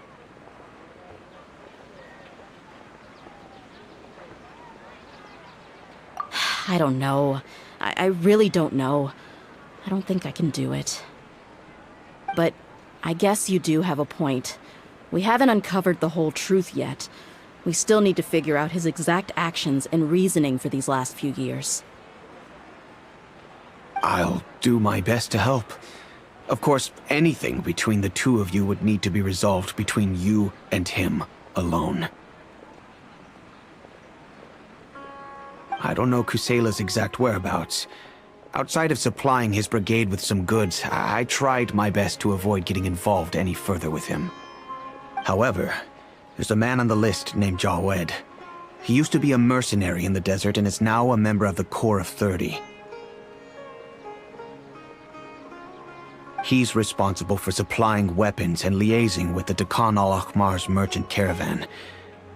I don't know. I really don't know. I don't think I can do it. But I guess you do have a point. We haven't uncovered the whole truth yet. We still need to figure out his exact actions and reasoning for these last few years. I'll do my best to help. Of course, anything between the two of you would need to be resolved between you and him alone. I don't know Kusela's exact whereabouts. Outside of supplying his brigade with some goods, I tried my best to avoid getting involved any further with him. However, there's a man on the list named Jawed. He used to be a mercenary in the desert and is now a member of the Corps of 30. He's responsible for supplying weapons and liaising with the Dakan al-Akhmar's merchant caravan.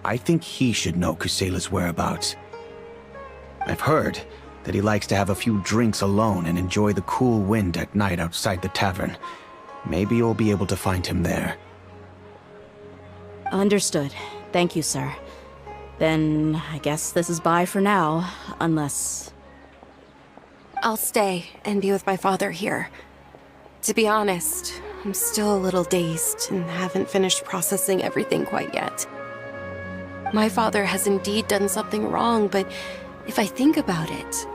I think he should know Kusela's whereabouts. I've heard that he likes to have a few drinks alone and enjoy the cool wind at night outside the tavern. Maybe you'll be able to find him there. Understood. Thank you, sir. Then I guess this is bye for now, unless... I'll stay and be with my father here. To be honest, I'm still a little dazed and haven't finished processing everything quite yet. My father has indeed done something wrong, but if I think about it,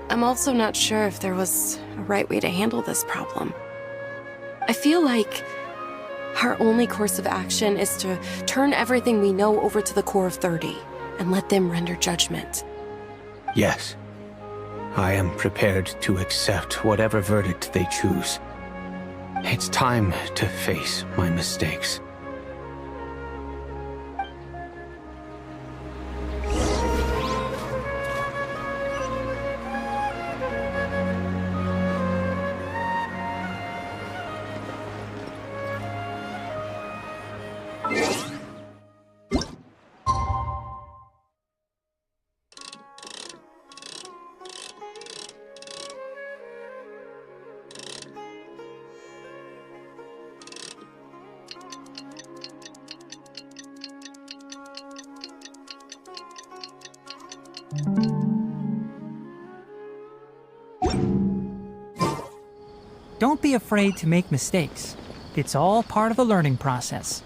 I'm also not sure if there was a right way to handle this problem. I feel like our only course of action is to turn everything we know over to the Core of 30 and let them render judgment. Yes. I am prepared to accept whatever verdict they choose. It's time to face my mistakes. Don't be afraid to make mistakes. It's all part of the learning process.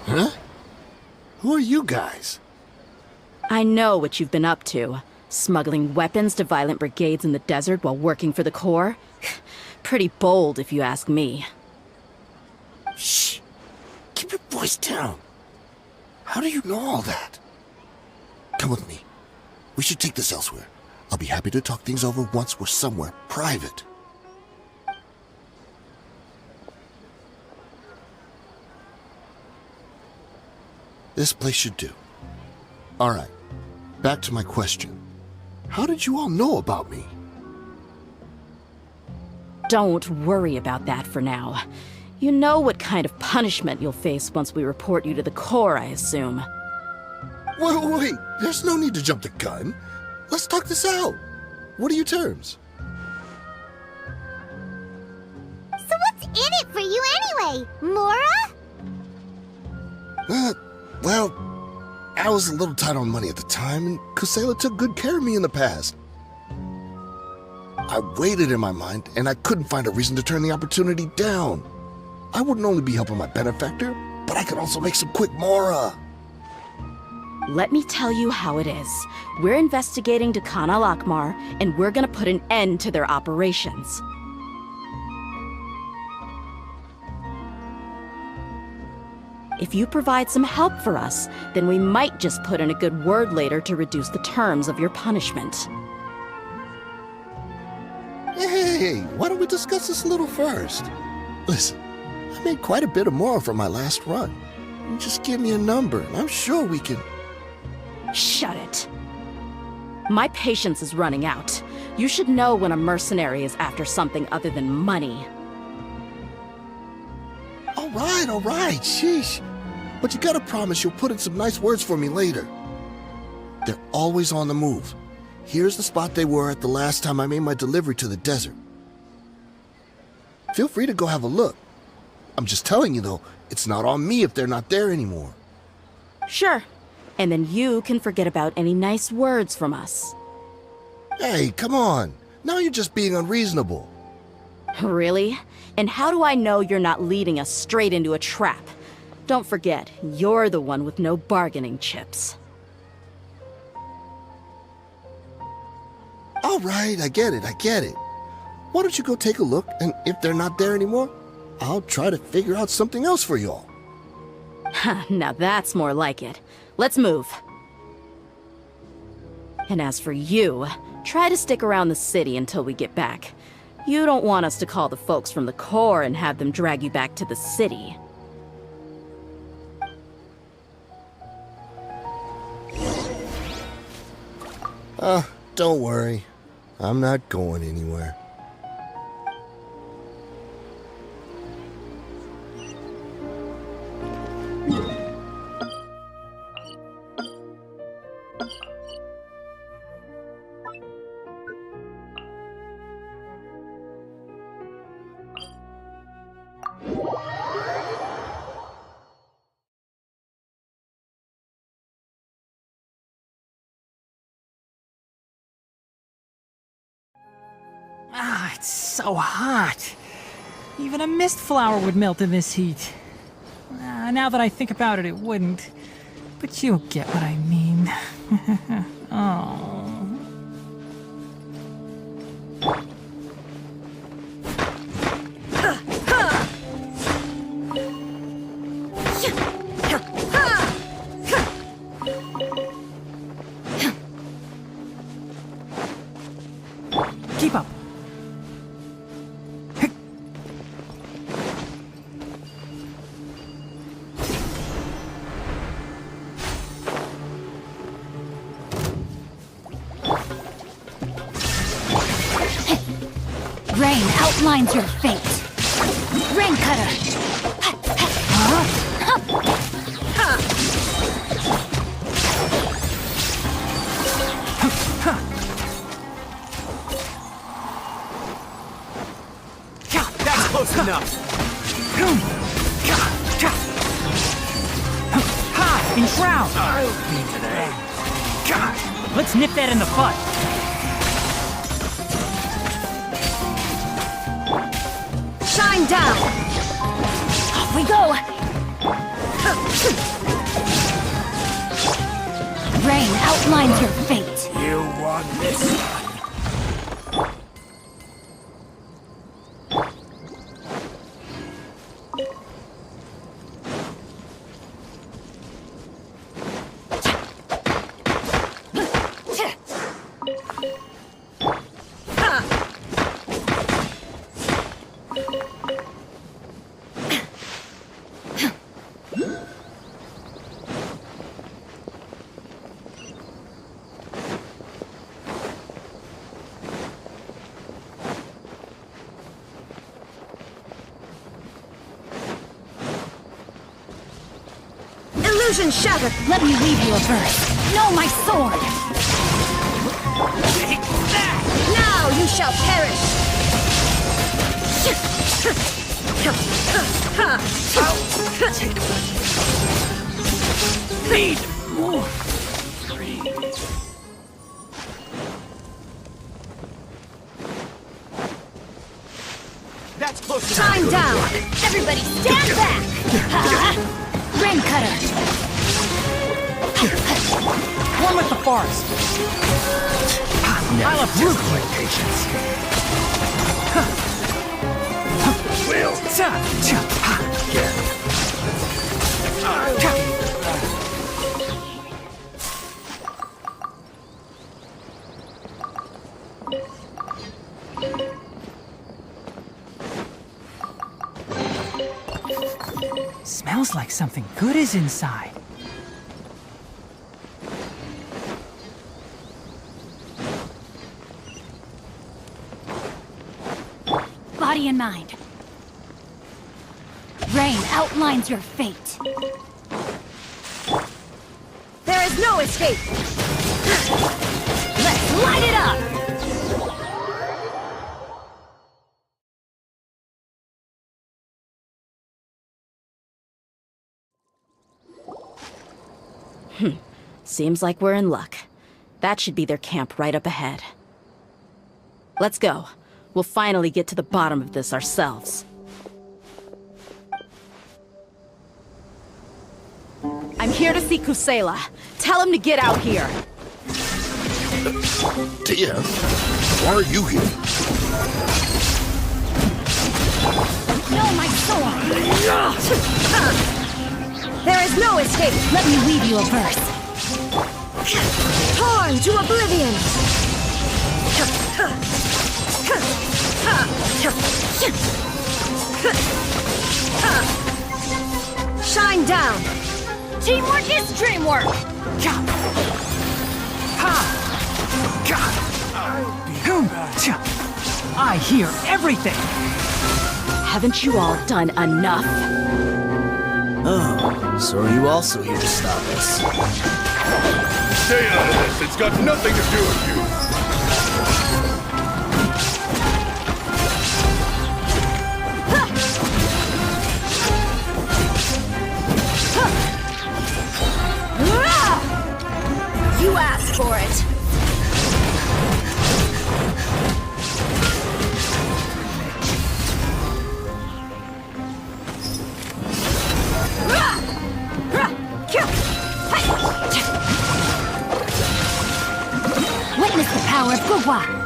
Huh? Who are you guys? I know what you've been up to. Smuggling weapons to violent brigades in the desert while working for the Corps. Pretty bold, if you ask me. Shh! Keep your voice down. How do you know all that? Come with me. We should take this elsewhere. I'll be happy to talk things over once we're somewhere private. This place should do. Alright, back to my question. How did you all know about me? Don't worry about that for now. You know what kind of punishment you'll face once we report you to the Corps, I assume. Wait, there's no need to jump the gun. Let's talk this out. What are your terms? So what's in it for you anyway, Mora? Well, I was a little tight on money at the time, and Kusela took good care of me in the past. I weighed it in my mind, and I couldn't find a reason to turn the opportunity down. I wouldn't only be helping my benefactor, but I could also make some quick Mora. Let me tell you how it is. We're investigating Dakan al-Akhmar, and we're gonna put an end to their operations. If you provide some help for us, then we might just put in a good word later to reduce the terms of your punishment. Hey, why don't we discuss this a little first? Listen, I made quite a bit of Mora from my last run. Just give me a number, and I'm sure we can... Shut it. My patience is running out. You should know when a mercenary is after something other than money. All right, sheesh. But you gotta promise you'll put in some nice words for me later. They're always on the move. Here's the spot they were at the last time I made my delivery to the desert. Feel free to go have a look. I'm just telling you though, it's not on me if they're not there anymore. Sure. And then you can forget about any nice words from us. Hey, come on. Now you're just being unreasonable. Really? And how do I know you're not leading us straight into a trap? Don't forget, you're the one with no bargaining chips. All right, I get it. Why don't you go take a look, and if they're not there anymore, I'll try to figure out something else for y'all. Now that's more like it. Let's move. And as for you, try to stick around the city until we get back. You don't want us to call the folks from the Corps and have them drag you back to the city. Don't worry. I'm not going anywhere. Ah, it's so hot. Even a mist flower would melt in this heat. Now that I think about it, it wouldn't. But you'll get what I mean. Oh. Keep up. Rain outlines your fate. Rain cutter. That's close enough. Ha! Enshroud! Let's nip that in the butt. Shine down. Off we go. Rain outlines your fate. You want this one? Illusion shattered. Let me leave you a verse. No, my sword. Take that! Now you shall perish. Need more. That's close enough. Shine down. Everybody stand back. Rain cutter. One with the forest. I'll approve my patience. Smells like something good is inside. Body and mind. Rain outlines your fate. There is no escape. Let's light it up! Seems like we're in luck. That should be their camp right up ahead. Let's go. We'll finally get to the bottom of this ourselves. I'm here to see Kusela. Tell him to get out here. Dehya, why are you here? No, my sword! There is no escape! Let me leave you a verse. Torn to oblivion! Shine down! Teamwork is dreamwork! Ha! I hear everything! Haven't you all done enough? Oh, so are you also here to stop us? Stay out of this. It's got nothing to do with you. You asked for it. Witness the power of Bawaan.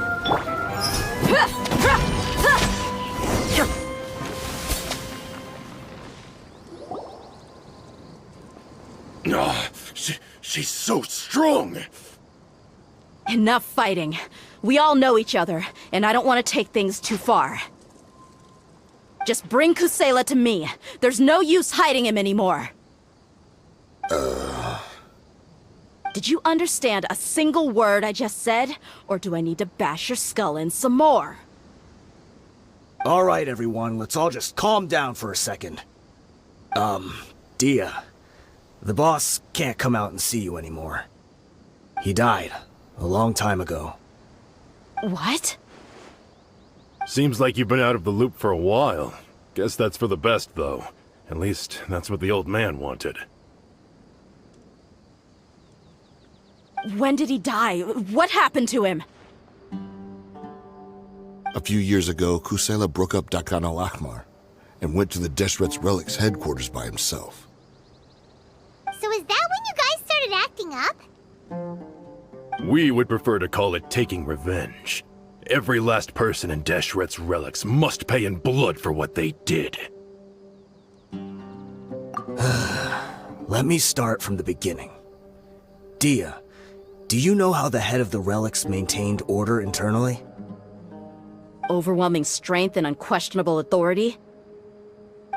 Oh, she's so strong. Enough fighting. We all know each other, and I don't want to take things too far. Just bring Kusela to me. There's no use hiding him anymore. Did you understand a single word I just said? Or do I need to bash your skull in some more? All right, everyone, let's all just calm down for a second. Dehya, the boss can't come out and see you anymore. He died a long time ago. What? Seems like you've been out of the loop for a while. Guess that's for the best, though. At least, that's what the old man wanted. When did he die? What happened to him? A few years ago, Kusela broke up Dakan al-Ahmar and went to the Deshret's Relics headquarters by himself. So is that when you guys started acting up? We would prefer to call it taking revenge. Every last person in Deshret's Relics must pay in blood for what they did. Let me start from the beginning. Dehya, do you know how the head of the Relics maintained order internally? Overwhelming strength and unquestionable authority?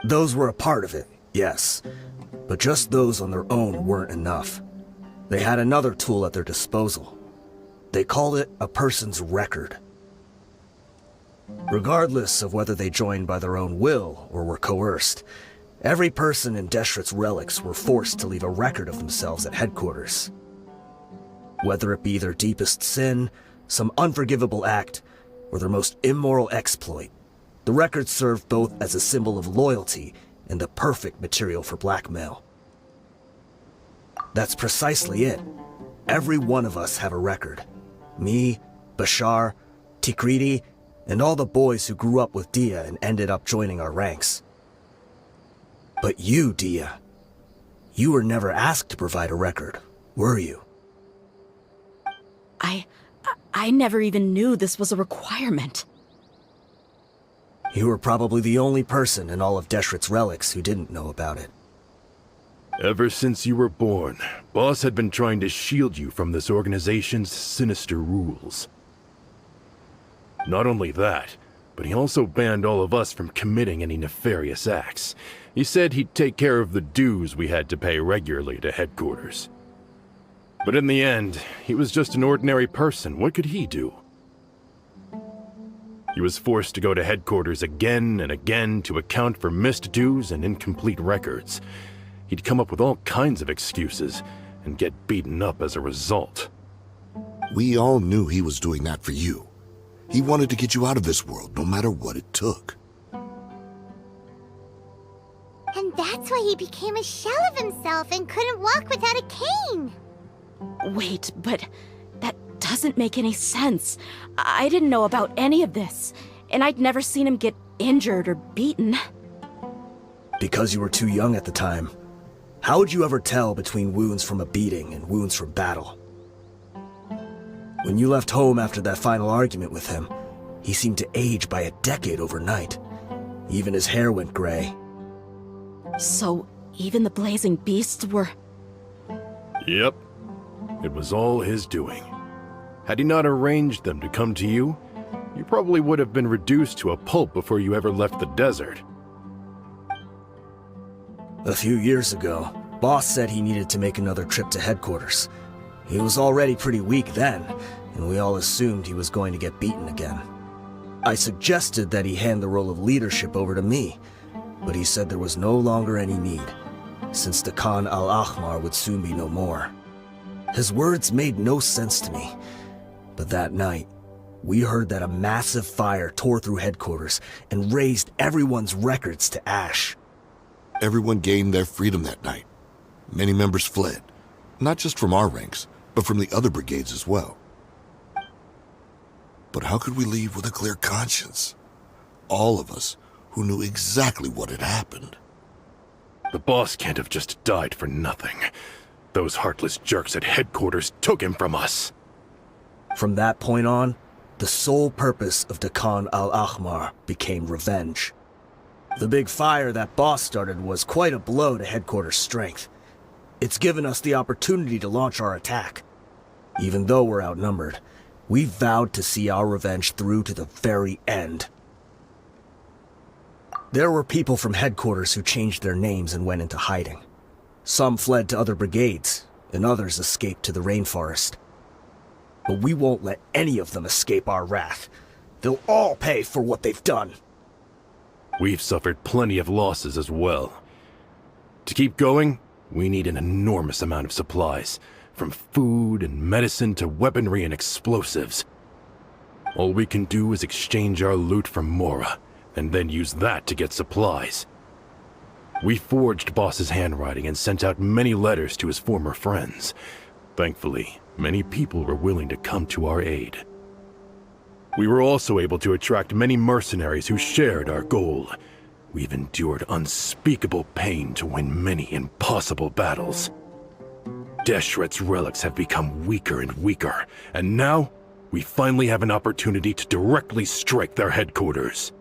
Those were a part of it, yes. But just those on their own weren't enough. They had another tool at their disposal. They called it a person's record. Regardless of whether they joined by their own will or were coerced, every person in Deshret's Relics were forced to leave a record of themselves at headquarters. Whether it be their deepest sin, some unforgivable act, or their most immoral exploit, the record served both as a symbol of loyalty and the perfect material for blackmail. That's precisely it. Every one of us have a record. Me, Bashar, Tikriti, and all the boys who grew up with Dehya and ended up joining our ranks. But you, Dehya, you were never asked to provide a record, were you? I never even knew this was a requirement. You were probably the only person in all of Deshret's Relics who didn't know about it. Ever since you were born, Boss had been trying to shield you from this organization's sinister rules. Not only that, but he also banned all of us from committing any nefarious acts. He said he'd take care of the dues we had to pay regularly to headquarters. But in the end, he was just an ordinary person. What could he do? He was forced to go to headquarters again and again to account for missed dues and incomplete records. He'd come up with all kinds of excuses and get beaten up as a result. We all knew he was doing that for you. He wanted to get you out of this world, no matter what it took. And that's why he became a shell of himself and couldn't walk without a cane. Wait, but that doesn't make any sense. I didn't know about any of this, and I'd never seen him get injured or beaten. Because you were too young at the time. How would you ever tell between wounds from a beating and wounds from battle? When you left home after that final argument with him, he seemed to age by a decade overnight. Even his hair went gray. So, even the blazing beasts were... Yep. It was all his doing. Had he not arranged them to come to you, you probably would have been reduced to a pulp before you ever left the desert. A few years ago, Boss said he needed to make another trip to headquarters. He was already pretty weak then, and we all assumed he was going to get beaten again. I suggested that he hand the role of leadership over to me, but he said there was no longer any need, since the Khan al-Ahmar would soon be no more. His words made no sense to me, but that night, we heard that a massive fire tore through headquarters and razed everyone's records to ash. Everyone gained their freedom that night. Many members fled, not just from our ranks, but from the other brigades as well. But how could we leave with a clear conscience? All of us who knew exactly what had happened. The boss can't have just died for nothing. Those heartless jerks at headquarters took him from us. From that point on, the sole purpose of the Khan al-Ahmar became revenge. The big fire that boss started was quite a blow to headquarters' strength. It's given us the opportunity to launch our attack. Even though we're outnumbered, we vowed to see our revenge through to the very end. There were people from headquarters who changed their names and went into hiding. Some fled to other brigades, and others escaped to the rainforest. But we won't let any of them escape our wrath. They'll all pay for what they've done. We've suffered plenty of losses as well. To keep going, we need an enormous amount of supplies, from food and medicine to weaponry and explosives. All we can do is exchange our loot from Mora, and then use that to get supplies. We forged Boss's handwriting and sent out many letters to his former friends. Thankfully, many people were willing to come to our aid. We were also able to attract many mercenaries who shared our goal. We've endured unspeakable pain to win many impossible battles. Deshret's relics have become weaker and weaker, and now we finally have an opportunity to directly strike their headquarters.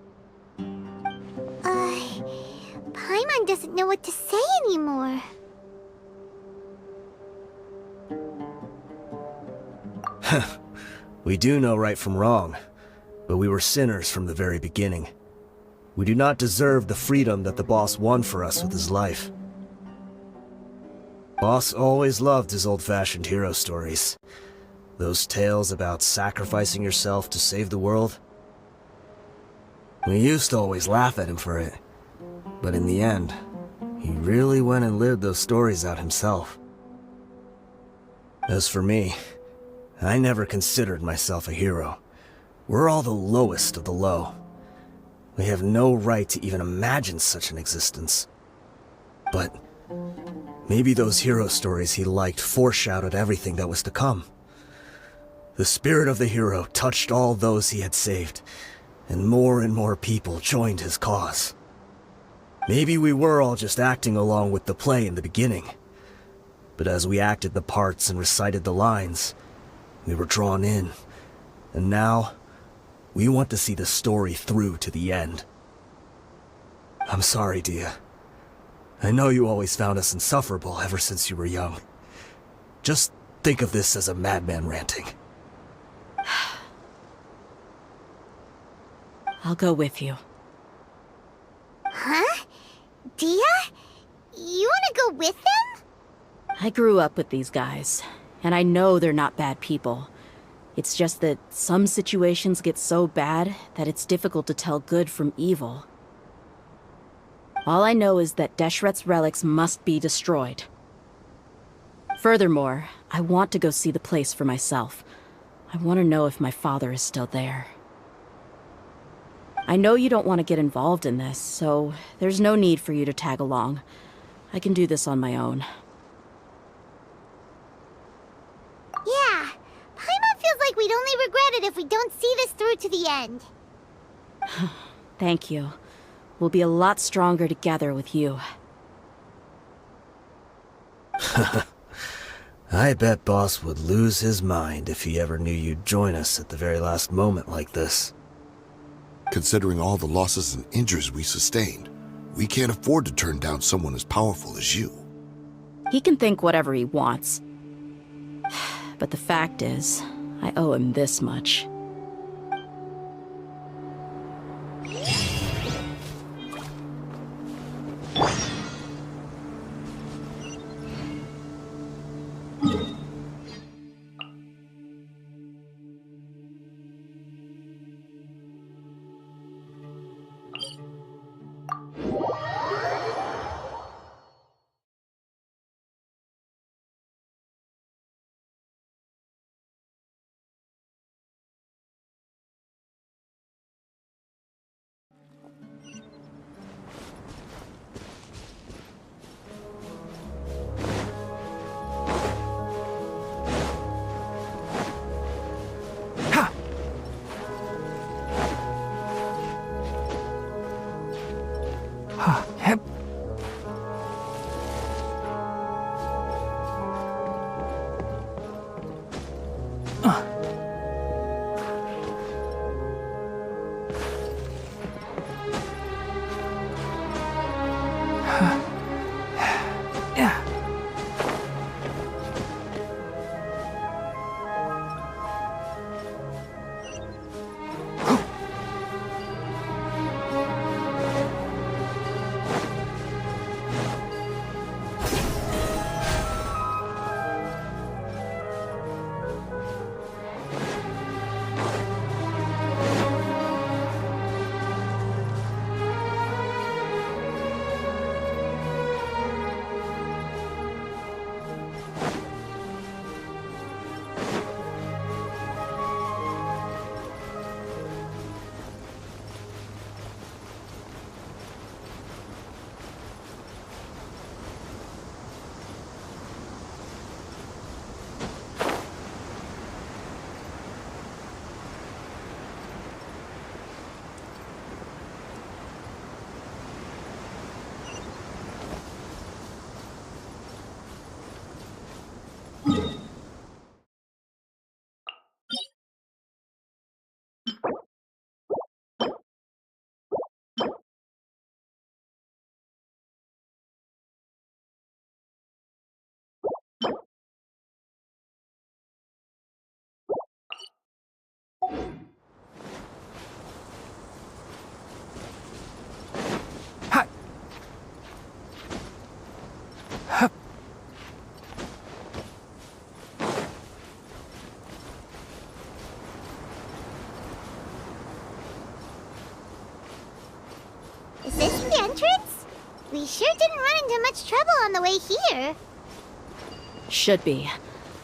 Paimon doesn't know what to say anymore. We do know right from wrong, but we were sinners from the very beginning. We do not deserve the freedom that the boss won for us with his life. Boss always loved his old-fashioned hero stories. Those tales about sacrificing yourself to save the world. We used to always laugh at him for it, but in the end, he really went and lived those stories out himself. As for me, I never considered myself a hero. We're all the lowest of the low. We have no right to even imagine such an existence. But maybe those hero stories he liked foreshadowed everything that was to come. The spirit of the hero touched all those he had saved, and more people joined his cause. Maybe we were all just acting along with the play in the beginning. But as we acted the parts and recited the lines, we were drawn in. And now, we want to see the story through to the end. I'm sorry, Dehya. I know you always found us insufferable ever since you were young. Just think of this as a madman ranting. I'll go with you. Huh? Dehya? You wanna go with them? I grew up with these guys, and I know they're not bad people. It's just that some situations get so bad that it's difficult to tell good from evil. All I know is that Deshret's relics must be destroyed. Furthermore, I want to go see the place for myself. I want to know if my father is still there. I know you don't want to get involved in this, so there's no need for you to tag along. I can do this on my own. Yeah, Paimon feels like we'd only regret it if we don't see this through to the end. Thank you. We'll be a lot stronger together with you. I bet Boss would lose his mind if he ever knew you'd join us at the very last moment like this. Considering all the losses and injuries we sustained, we can't afford to turn down someone as powerful as you. He can think whatever he wants. But the fact is, I owe him this much. Is this the entrance? We sure didn't run into much trouble on the way here. Should be.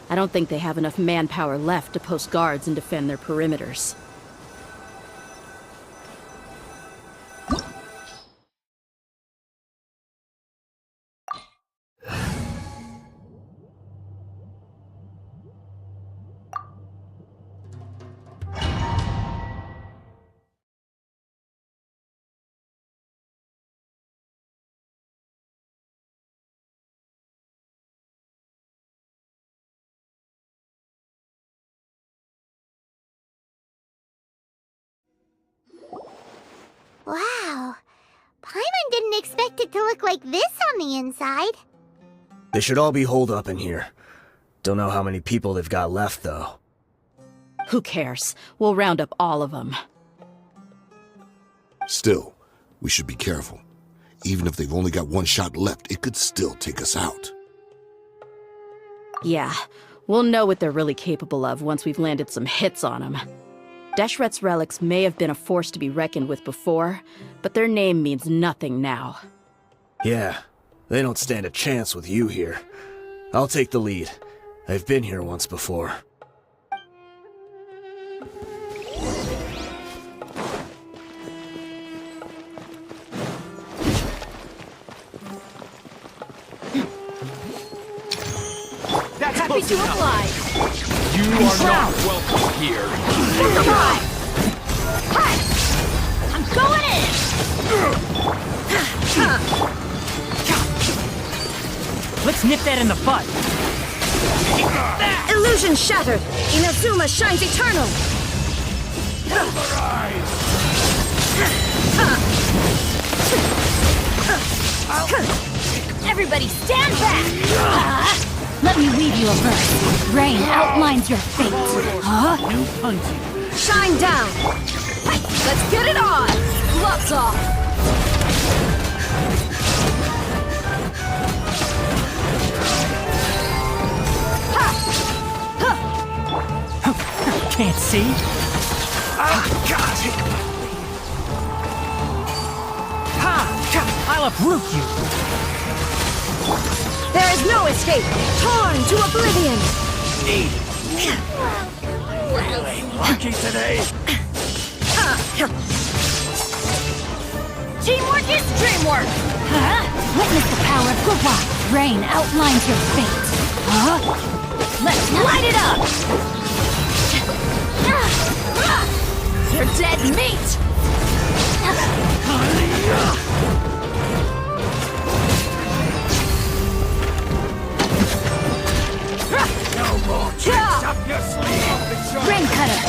I don't think they have enough manpower left to post guards and defend their perimeters. Wow. Paimon didn't expect it to look like this on the inside. They should all be holed up in here. Don't know how many people they've got left, though. Who cares? We'll round up all of them. Still, we should be careful. Even if they've only got one shot left, it could still take us out. Yeah, we'll know what they're really capable of once we've landed some hits on them. Deshret's relics may have been a force to be reckoned with before, but their name means nothing now. Yeah, they don't stand a chance with you here. I'll take the lead. I've been here once before. Happy to oblige. You are not welcome here. Goodbye. Hi. I'm going in. Let's nip that in the bud. Illusion shattered. Inazuma shines eternal. Everybody stand back. Let me weave you a verse. Rain outlines your fate. Huh? New punching. Shine down. Let's get it on. Gloves off. Can't see. I'll uproot you. There is no escape. Torn to oblivion. Lucky today. Teamwork is dreamwork. Witness the power of goodbye. Rain outlines your fate. Let's light it up. You're dead meat. No more tricks up your sleeve. Rain cutter.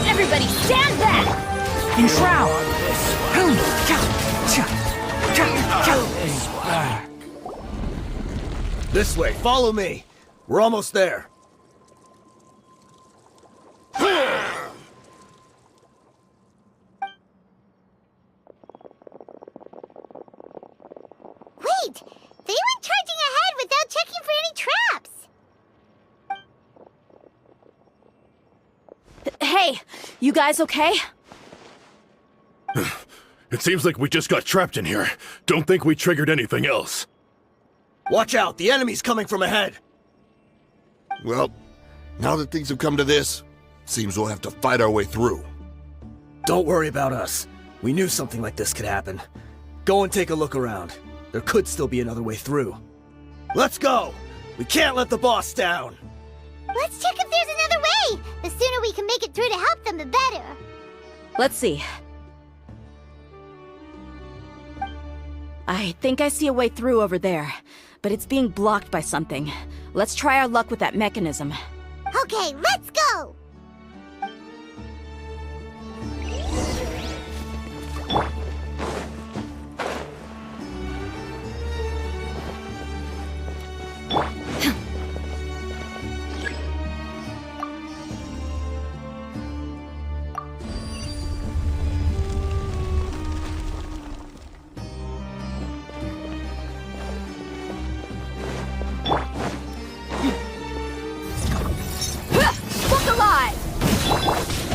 Everybody stand back. Enshroud. This way, follow me. We're almost there. Wait! They went charging ahead without checking for any traps! Hey, you guys okay? It seems like we just got trapped in here. Don't think we triggered anything else. Watch out, the enemy's coming from ahead. Well, now that things have come to this, seems we'll have to fight our way through. Don't worry about us. We knew something like this could happen. Go and take a look around. There could still be another way through. Let's go! We can't let the boss down! Let's check if there's another way! The sooner we can make it through to help them, the better. Let's see. I think I see a way through over there, but it's being blocked by something. Let's try our luck with that mechanism. Okay, let's go!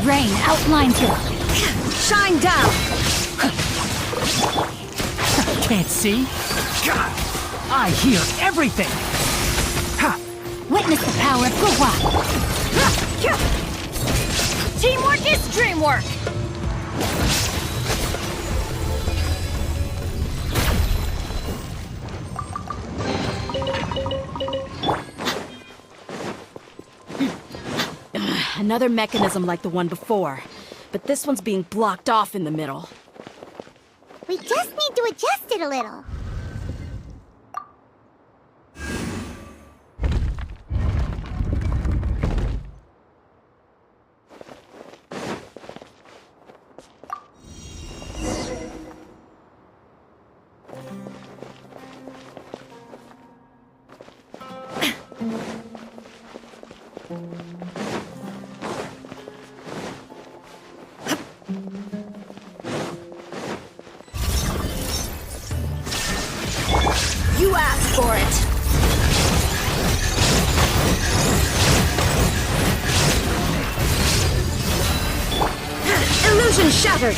Rain outlines your Shine down! Can't see? God, I hear everything! Ha! Witness the power of Gawaan. Teamwork is dreamwork! Another mechanism like the one before, but this one's being blocked off in the middle. We just need to adjust it a little. You asked for it! Illusion shattered!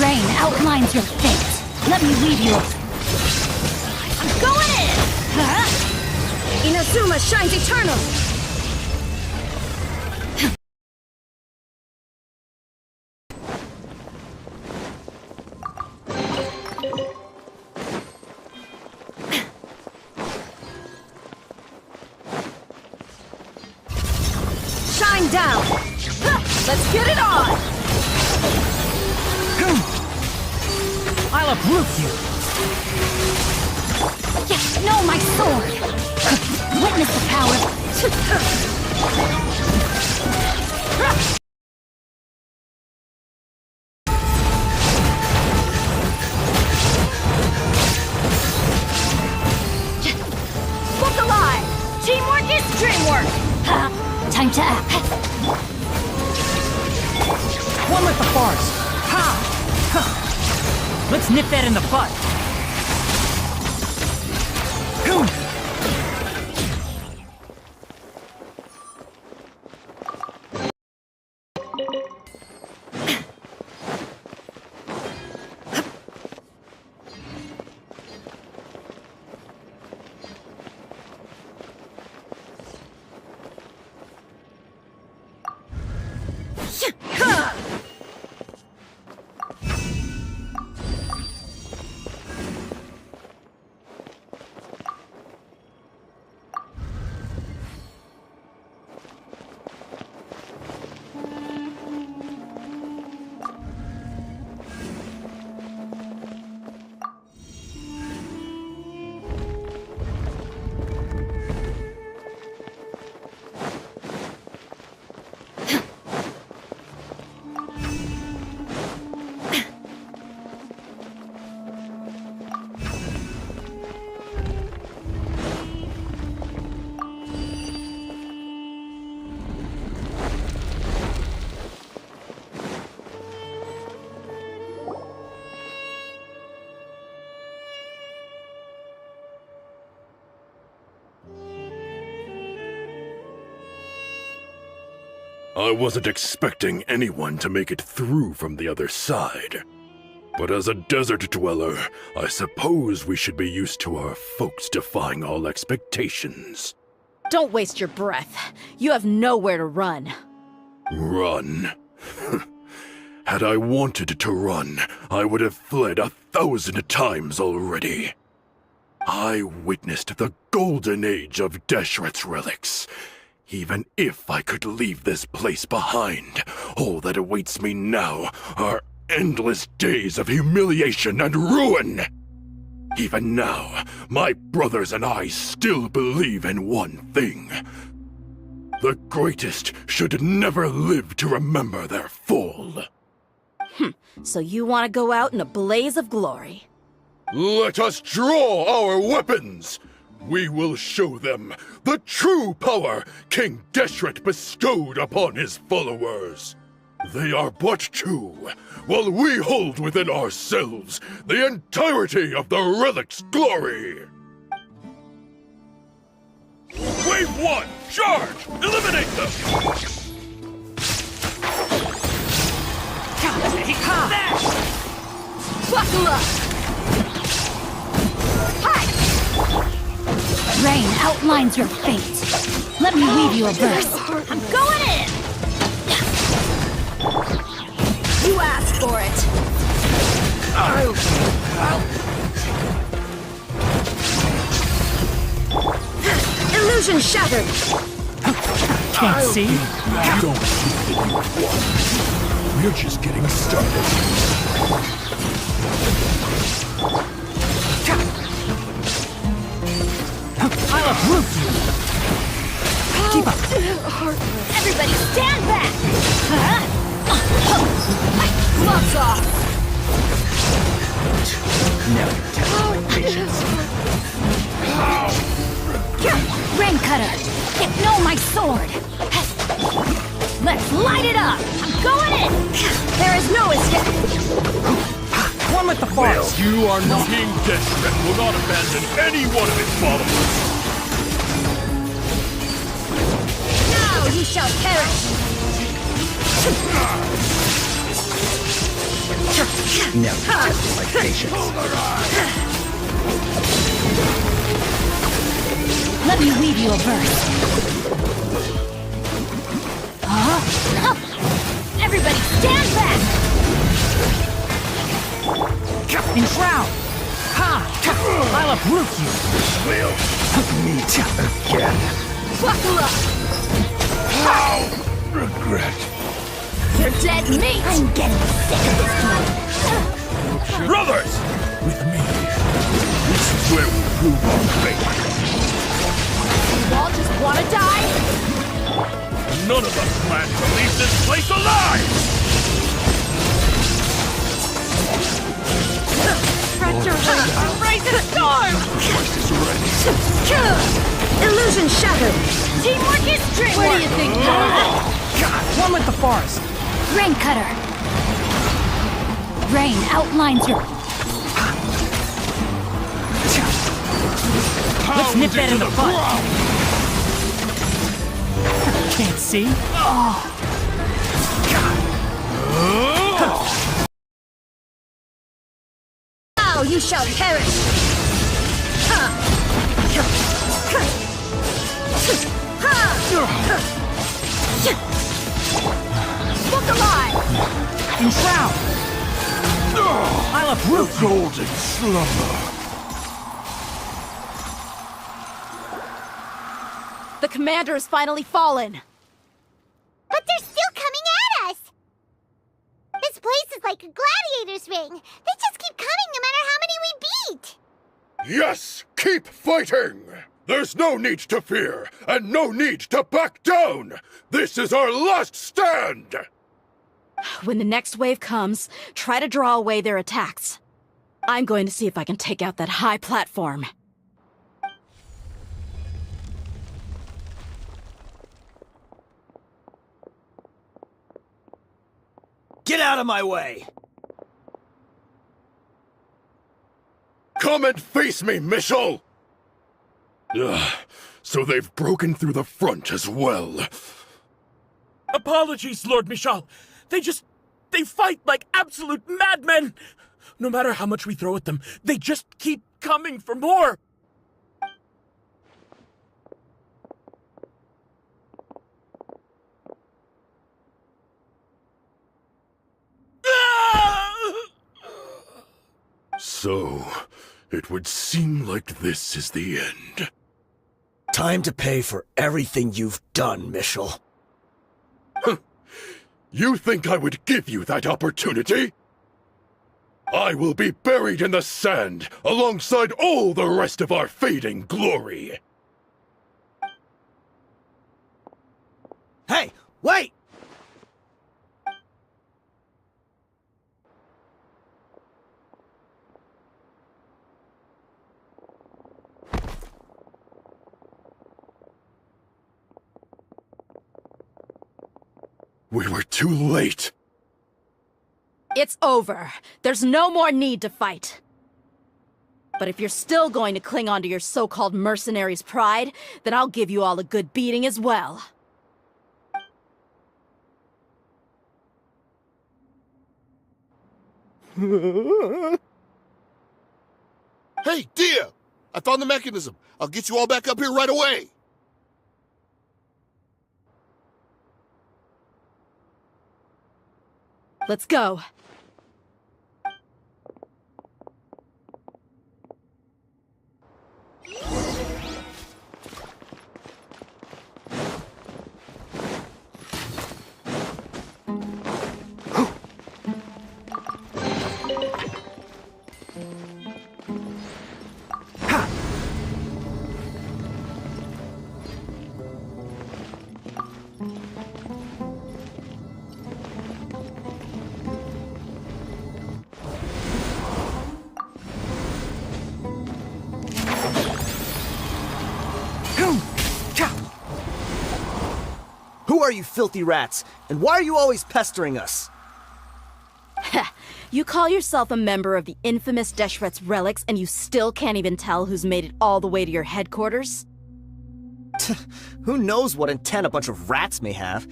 Rain outlines your fate. Let me lead you. I'm going in! Inazuma shines eternal! Shine down! Let's get it on! I'll uproot you! Yes, no, my sword! Witness the power. Look alive! Teamwork is dreamwork! Time to act. One with the force! Ha! Huh. Let's nip that in the butt! I wasn't expecting anyone to make it through from the other side. But as a desert dweller, I suppose we should be used to our folks defying all expectations. Don't waste your breath. You have nowhere to run. Run? Had I wanted to run, I would have fled 1,000 times already. I witnessed the golden age of Deshret's relics. Even if I could leave this place behind, all that awaits me now are endless days of humiliation and ruin. Even now, my brothers and I still believe in one thing. The greatest should never live to remember their fall. So you want to go out in a blaze of glory? Let us draw our weapons! We will show them the true power King Deshret bestowed upon his followers. They are but two, while we hold within ourselves the entirety of the relic's glory. Wave 1, charge! Eliminate them! Buckle up! Hi! Rain outlines your fate. Let me weave you a verse. I'm going in! You asked for it. Illusion shattered! Can't see. Don't think that you won. We're just getting started. I'll uproot you. Keep up. Everybody stand back! Gloves off! Now you're testing my patience. Rain cutter! Ignore my sword! Let's light it up! I'm going in! There is no escape! One with the force. You are not. King Genshin will not abandon any one of his followers. Now you shall perish! Now you're testing my patience. Let me weave you a verse. Everybody stand back! Enshroud! Ha! I'll uproot you. We'll meet again. Buckle up! Regret. You're dead meat! I'm getting sick of this game. Brothers! With me. This is where we prove our faith. You all just wanna die? None of us plan to leave this place alive! Spread your wings and raise a storm! Quest is ready. Illusion shattered! Teamwork is dreamwork! Where do you think you are? One with the forest. Rain cutter! Rain outlines your... Let's nip that in the butt. Can't see. Now you shall perish! Look alive! Enshroud! I'll uproot you. Golden slumber. The commander has finally fallen. But they're still coming at us! This place is like a gladiator's ring. They just keep coming no matter how many we beat! Yes! Keep fighting! There's no need to fear, and no need to back down! This is our last stand! When the next wave comes, try to draw away their attacks. I'm going to see if I can take out that high platform. Get out of my way! Come and face me, Michel! Ugh, so they've broken through the front as well. Apologies, Lord Michal. They fight like absolute madmen! No matter how much we throw at them, they just keep coming for more! So, it would seem like this is the end. Time to pay for everything you've done, Michel. You think I would give you that opportunity? I will be buried in the sand alongside all the rest of our fading glory. Hey, wait! We were too late. It's over. There's no more need to fight. But if you're still going to cling on to your so-called mercenary's pride, then I'll give you all a good beating as well. Hey, Dehya! I found the mechanism. I'll get you all back up here right away. Let's go. Who are you filthy rats? And why are you always pestering us? You call yourself a member of the infamous Deshret's relics, and you still can't even tell who's made it all the way to your headquarters? Who knows what intent a bunch of rats may have?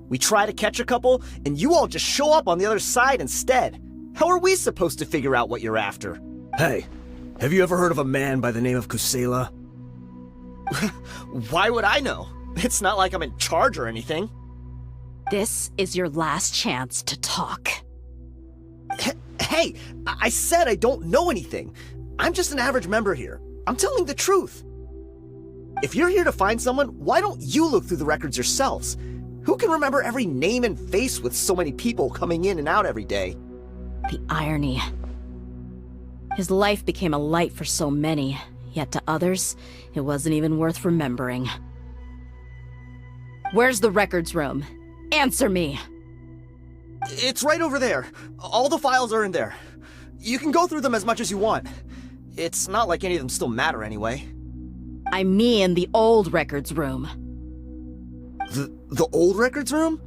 We try to catch a couple, and you all just show up on the other side instead. How are we supposed to figure out what you're after? Hey, have you ever heard of a man by the name of Kusela? Why would I know? It's not like I'm in charge or anything. This is your last chance to talk. Hey, I said I don't know anything. I'm just an average member here. I'm telling the truth. If you're here to find someone, why don't you look through the records yourselves? Who can remember every name and face with so many people coming in and out every day? The irony. His life became a light for so many, yet to others, it wasn't even worth remembering. Where's the records room? Answer me! It's right over there. All the files are in there. You can go through them as much as you want. It's not like any of them still matter anyway. I mean the old records room. The old records room?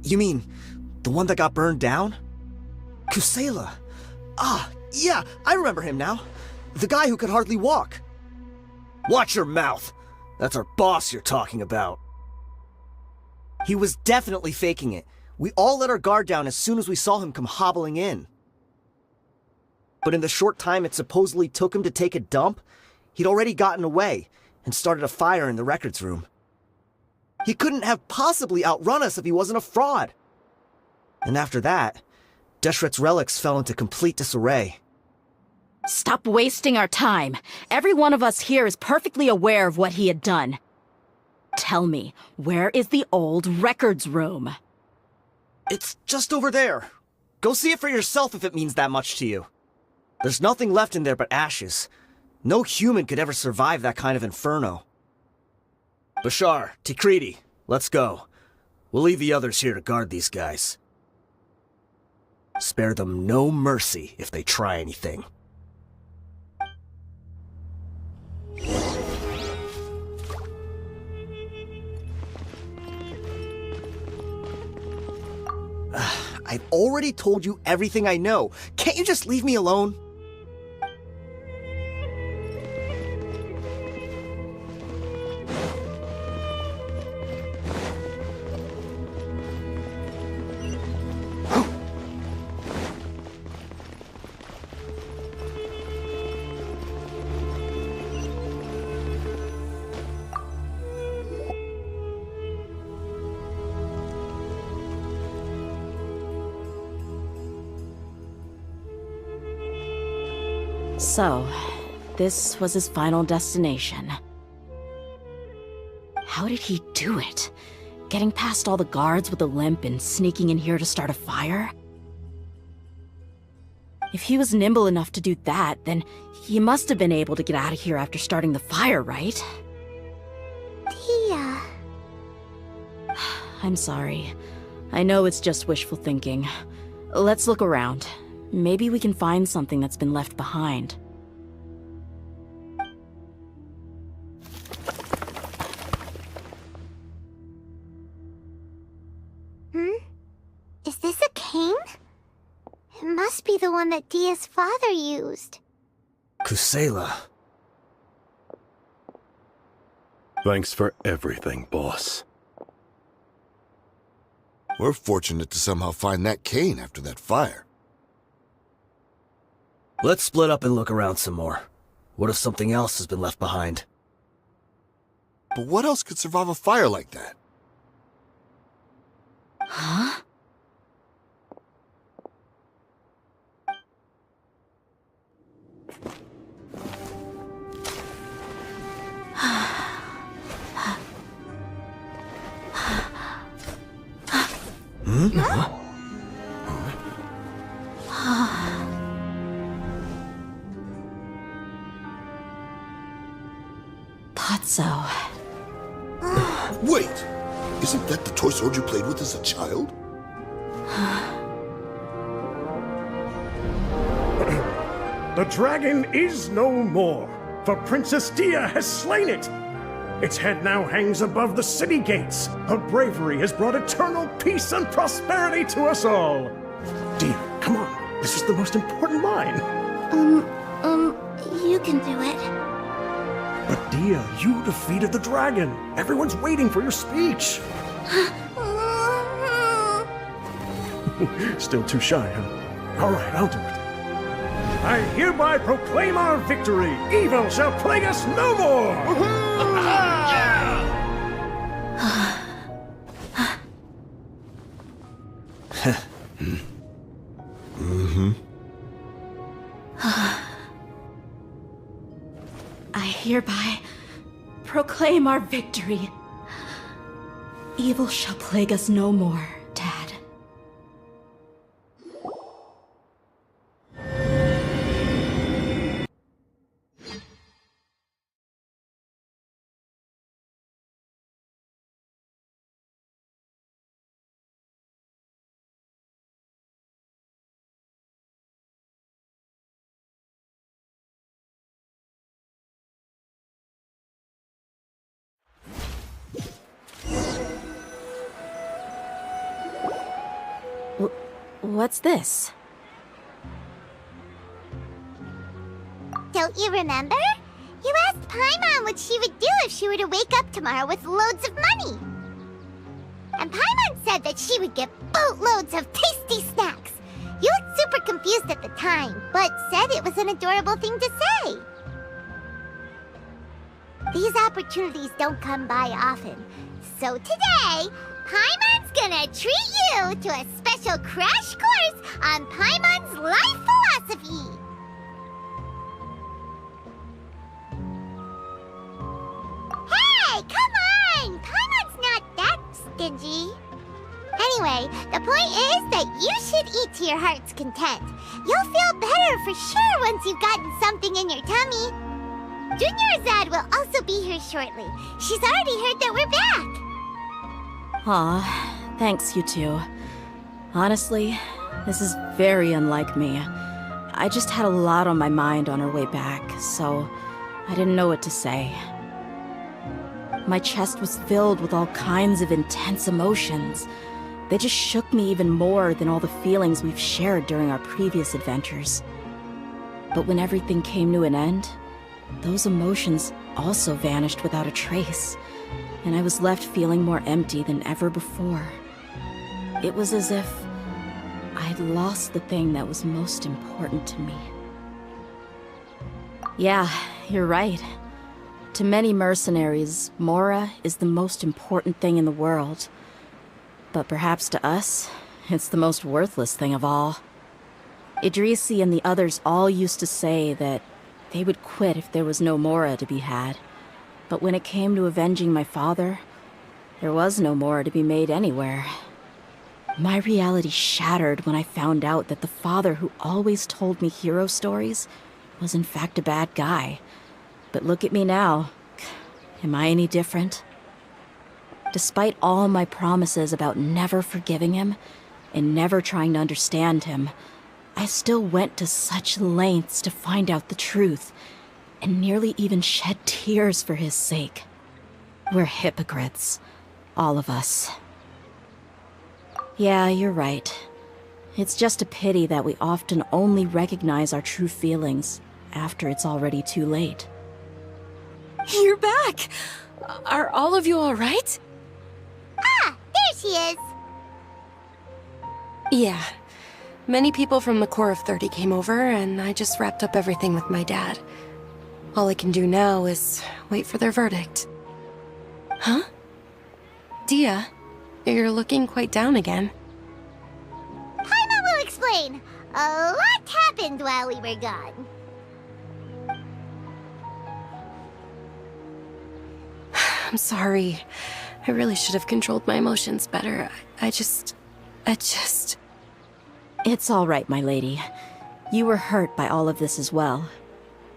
You mean the one that got burned down? Kusela. Ah, yeah, I remember him now. The guy who could hardly walk. Watch your mouth. That's our boss you're talking about. He was definitely faking it. We all let our guard down as soon as we saw him come hobbling in. But in the short time it supposedly took him to take a dump, he'd already gotten away and started a fire in the records room. He couldn't have possibly outrun us if he wasn't a fraud. And after that, Deshret's relics fell into complete disarray. Stop wasting our time. Every one of us here is perfectly aware of what he had done. Tell me, where is the old records room? It's just over there. Go see it for yourself if it means that much to you. There's nothing left in there but ashes. No human could ever survive that kind of inferno. Bashar, Tikriti, let's go. We'll leave the others here to guard these guys. Spare them no mercy if they try anything. I've already told you everything I know. Can't you just leave me alone? So, this was his final destination. How did he do it? Getting past all the guards with a limp and sneaking in here to start a fire? If he was nimble enough to do that, then he must have been able to get out of here after starting the fire, right? Dehya. I'm sorry. I know it's just wishful thinking. Let's look around. Maybe we can find something that's been left behind. Is this a cane? It must be the one that Dehya's father used. Kusela. Thanks for everything, boss. We're fortunate to somehow find that cane after that fire. Let's split up and look around some more. What if something else has been left behind? But what else could survive a fire like that? Huh? Thought so. Wait! Isn't that the toy sword you played with as a child? The dragon is no more, for Princess Dehya has slain it. Its head now hangs above the city gates. Her bravery has brought eternal peace and prosperity to us all. Dehya, come on. This is the most important line. You can do it. But Dehya, you defeated the dragon. Everyone's waiting for your speech. Still too shy, huh? All right, I'll do it. I hereby proclaim our victory. Evil shall plague us no more. I hereby proclaim our victory. Evil shall plague us no more, Dad. What's this? Don't you remember? You asked Paimon what she would do if she were to wake up tomorrow with loads of money. And Paimon said that she would get boatloads of tasty snacks. You looked super confused at the time, but said it was an adorable thing to say. These opportunities don't come by often. So today, Paimon's gonna treat you to a special crash course on Paimon's life philosophy. Hey, come on! Paimon's not that stingy. Anyway, the point is that you should eat to your heart's content. You'll feel better for sure once you've gotten something in your tummy. Junior Azad will also be here shortly. She's already heard that we're back. Aw, thanks, you two. Honestly, this is very unlike me. I just had a lot on my mind on our way back, so I didn't know what to say. My chest was filled with all kinds of intense emotions. They just shook me even more than all the feelings we've shared during our previous adventures. But when everything came to an end, those emotions also vanished without a trace, and I was left feeling more empty than ever before. It was as if I'd lost the thing that was most important to me. Yeah, you're right. To many mercenaries, Mora is the most important thing in the world. But perhaps to us, it's the most worthless thing of all. Idrisi and the others all used to say that they would quit if there was no Mora to be had. But when it came to avenging my father, there was no Mora to be made anywhere. My reality shattered when I found out that the father who always told me hero stories was in fact a bad guy. But look at me now. Am I any different? Despite all my promises about never forgiving him and never trying to understand him, I still went to such lengths to find out the truth, and nearly even shed tears for his sake. We're hypocrites, all of us. Yeah, you're right. It's just a pity that we often only recognize our true feelings after it's already too late. You're back! Are all of you all right? Ah, there she is. Yeah. Many people from the Core of 30 came over, and I just wrapped up everything with my dad. All I can do now is wait for their verdict. Huh? Dehya, you're looking quite down again. Paimon will explain. A lot happened while we were gone. I'm sorry. I really should have controlled my emotions better. I just... It's all right, my lady. You were hurt by all of this as well.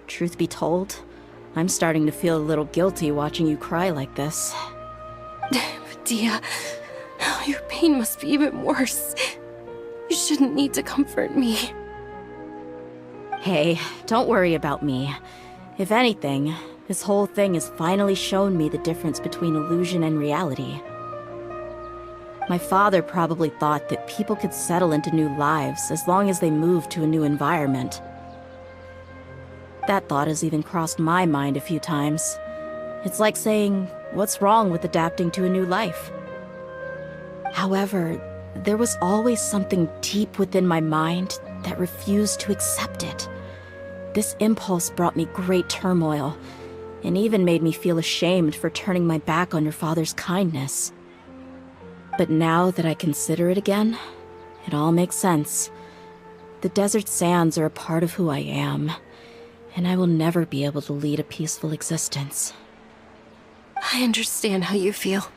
Truth be told, I'm starting to feel a little guilty watching you cry like this. Dehya, your pain must be even worse. You shouldn't need to comfort me. Hey, don't worry about me. If anything, this whole thing has finally shown me the difference between illusion and reality. My father probably thought that people could settle into new lives as long as they moved to a new environment. That thought has even crossed my mind a few times. It's like saying, what's wrong with adapting to a new life? However, there was always something deep within my mind that refused to accept it. This impulse brought me great turmoil, and even made me feel ashamed for turning my back on your father's kindness. But now that I consider it again, it all makes sense. The desert sands are a part of who I am, and I will never be able to lead a peaceful existence. I understand how you feel.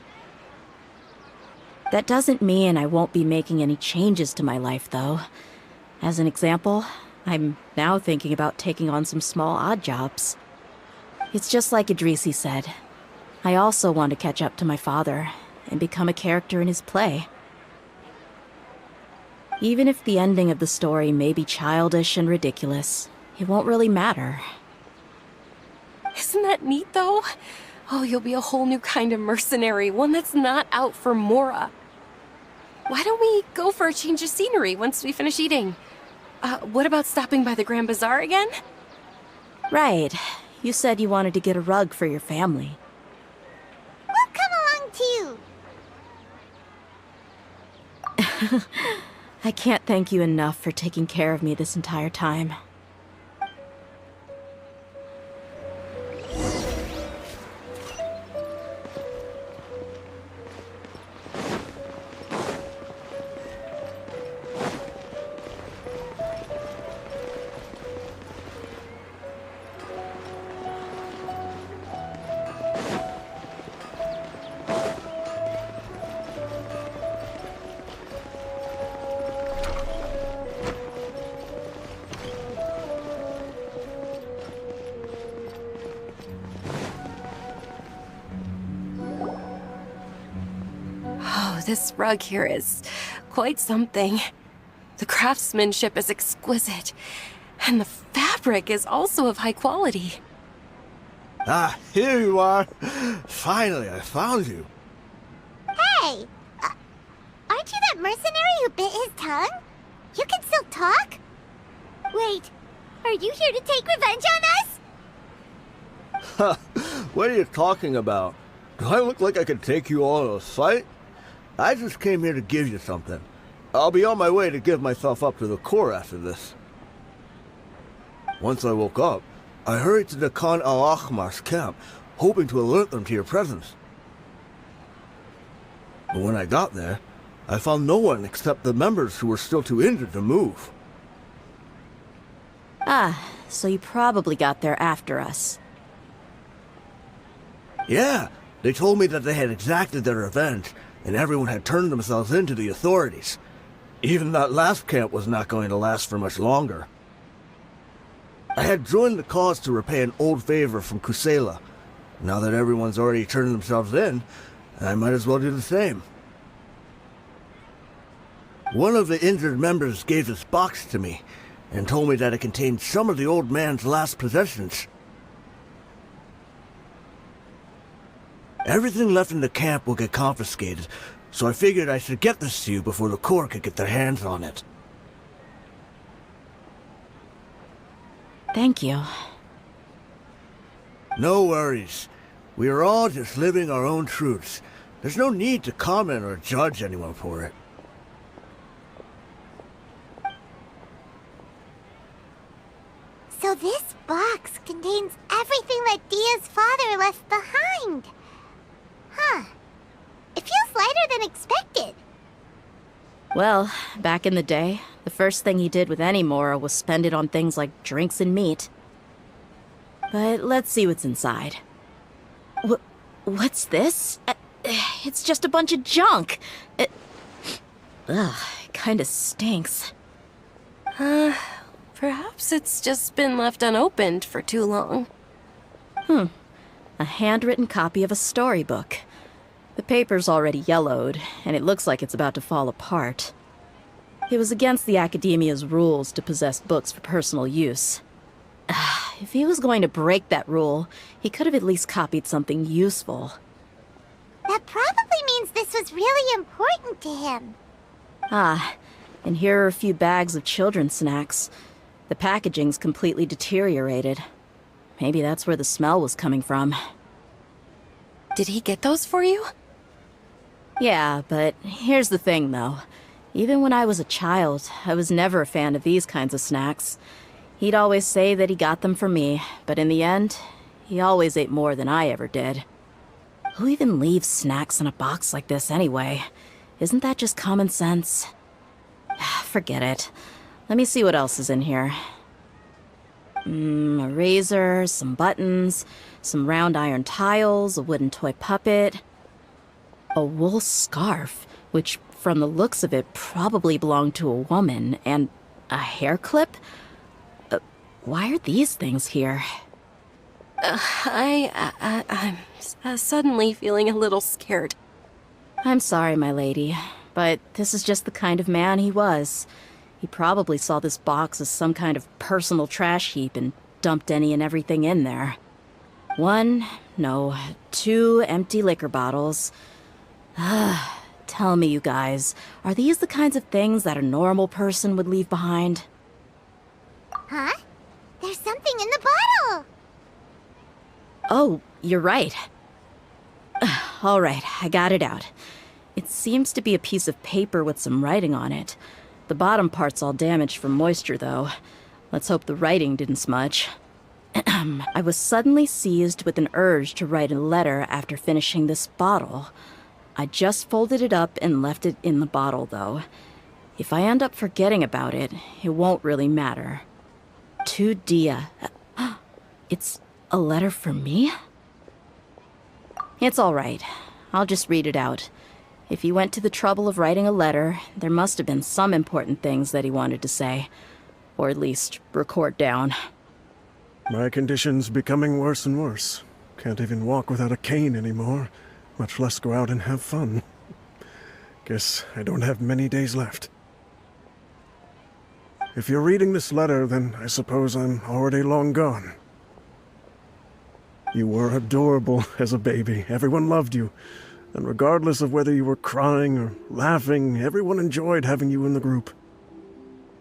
That doesn't mean I won't be making any changes to my life, though. As an example, I'm now thinking about taking on some small odd jobs. It's just like Idrisi said. I also want to catch up to my father and become a character in his play. Even if the ending of the story may be childish and ridiculous, it won't really matter. Isn't that neat, though? Oh, you'll be a whole new kind of mercenary, one that's not out for Mora. Why don't we go for a change of scenery once we finish eating? What about stopping by the Grand Bazaar again? Right. You said you wanted to get a rug for your family. We'll come along too. I can't thank you enough for taking care of me this entire time. This rug here is quite something. The craftsmanship is exquisite, and the fabric is also of high quality. Ah, here you are. Finally, I found you. Hey! Aren't you that mercenary who bit his tongue? You can still talk? Wait, are you here to take revenge on us? What are you talking about? Do I look like I could take you all in a fight? I just came here to give you something. I'll be on my way to give myself up to the Corps after this. Once I woke up, I hurried to the Khan al-Ahmar's camp, hoping to alert them to your presence. But when I got there, I found no one except the members who were still too injured to move. Ah, so you probably got there after us. Yeah, they told me that they had exacted their revenge, and everyone had turned themselves in to the authorities. Even that last camp was not going to last for much longer. I had joined the cause to repay an old favor from Kusela. Now that everyone's already turned themselves in, I might as well do the same. One of the injured members gave this box to me, and told me that it contained some of the old man's last possessions. Everything left in the camp will get confiscated, so I figured I should get this to you before the Corps could get their hands on it. Thank you. No worries. We are all just living our own truths. There's no need to comment or judge anyone for it. So this box contains everything that Dia's father left behind. Huh. It feels lighter than expected. Well, back in the day, the first thing he did with any Mora was spend it on things like drinks and meat. But let's see what's inside. What's this? It's just a bunch of junk. Ugh, it kinda stinks. Perhaps it's just been left unopened for too long. A handwritten copy of a storybook. The paper's already yellowed, and it looks like it's about to fall apart. It was against the Academia's rules to possess books for personal use. If he was going to break that rule, he could have at least copied something useful. That probably means this was really important to him. And here are a few bags of children's snacks. The packaging's completely deteriorated. Maybe that's where the smell was coming from. Did he get those for you? Yeah, but here's the thing, though. Even when I was a child, I was never a fan of these kinds of snacks. He'd always say that he got them for me, but in the end, he always ate more than I ever did. Who even leaves snacks in a box like this anyway? Isn't that just common sense? Forget it. Let me see what else is in here. A razor, some buttons, some round iron tiles, a wooden toy puppet, a wool scarf, which from the looks of it probably belonged to a woman, and a hair clip? Why are these things here? I'm suddenly feeling a little scared. I'm sorry, my lady, but this is just the kind of man he was. He probably saw this box as some kind of personal trash heap and dumped any and everything in there. 2 empty liquor bottles. Tell me, you guys, are these the kinds of things that a normal person would leave behind? Huh? There's something in the bottle! Oh, you're right. All right, I got it out. It seems to be a piece of paper with some writing on it. The bottom part's all damaged from moisture, though. Let's hope the writing didn't smudge. I was suddenly seized with an urge to write a letter after finishing this bottle. I just folded it up and left it in the bottle, though. If I end up forgetting about it, it won't really matter. To Dehya. It's a letter for me? It's all right. I'll just read it out. If he went to the trouble of writing a letter, there must have been some important things that he wanted to say. Or at least record down. My condition's becoming worse and worse. Can't even walk without a cane anymore, much less go out and have fun. Guess I don't have many days left. If you're reading this letter, then I suppose I'm already long gone. You were adorable as a baby. Everyone loved you. And regardless of whether you were crying or laughing, everyone enjoyed having you in the group.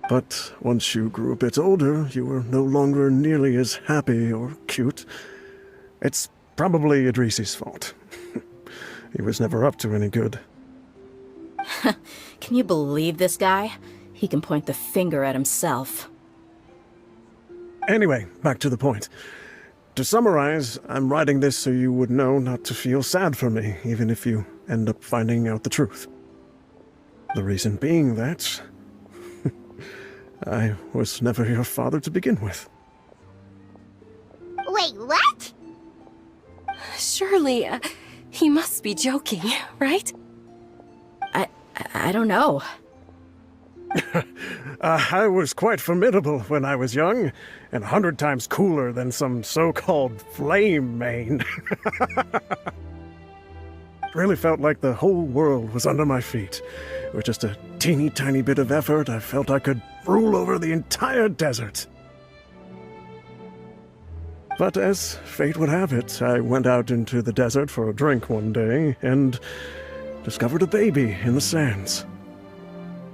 But once you grew a bit older, you were no longer nearly as happy or cute. It's probably Idrisi's fault. He was never up to any good. Can you believe this guy? He can point the finger at himself. Anyway, back to the point. To summarize, I'm writing this so you would know not to feel sad for me, even if you end up finding out the truth. The reason being that I was never your father to begin with. Wait, what? Surely, he must be joking, right? I don't know. I was quite formidable when I was young, and 100 times cooler than some so-called flame main. Really felt like the whole world was under my feet. With just a teeny tiny bit of effort, I felt I could rule over the entire desert. But as fate would have it, I went out into the desert for a drink one day, and discovered a baby in the sands.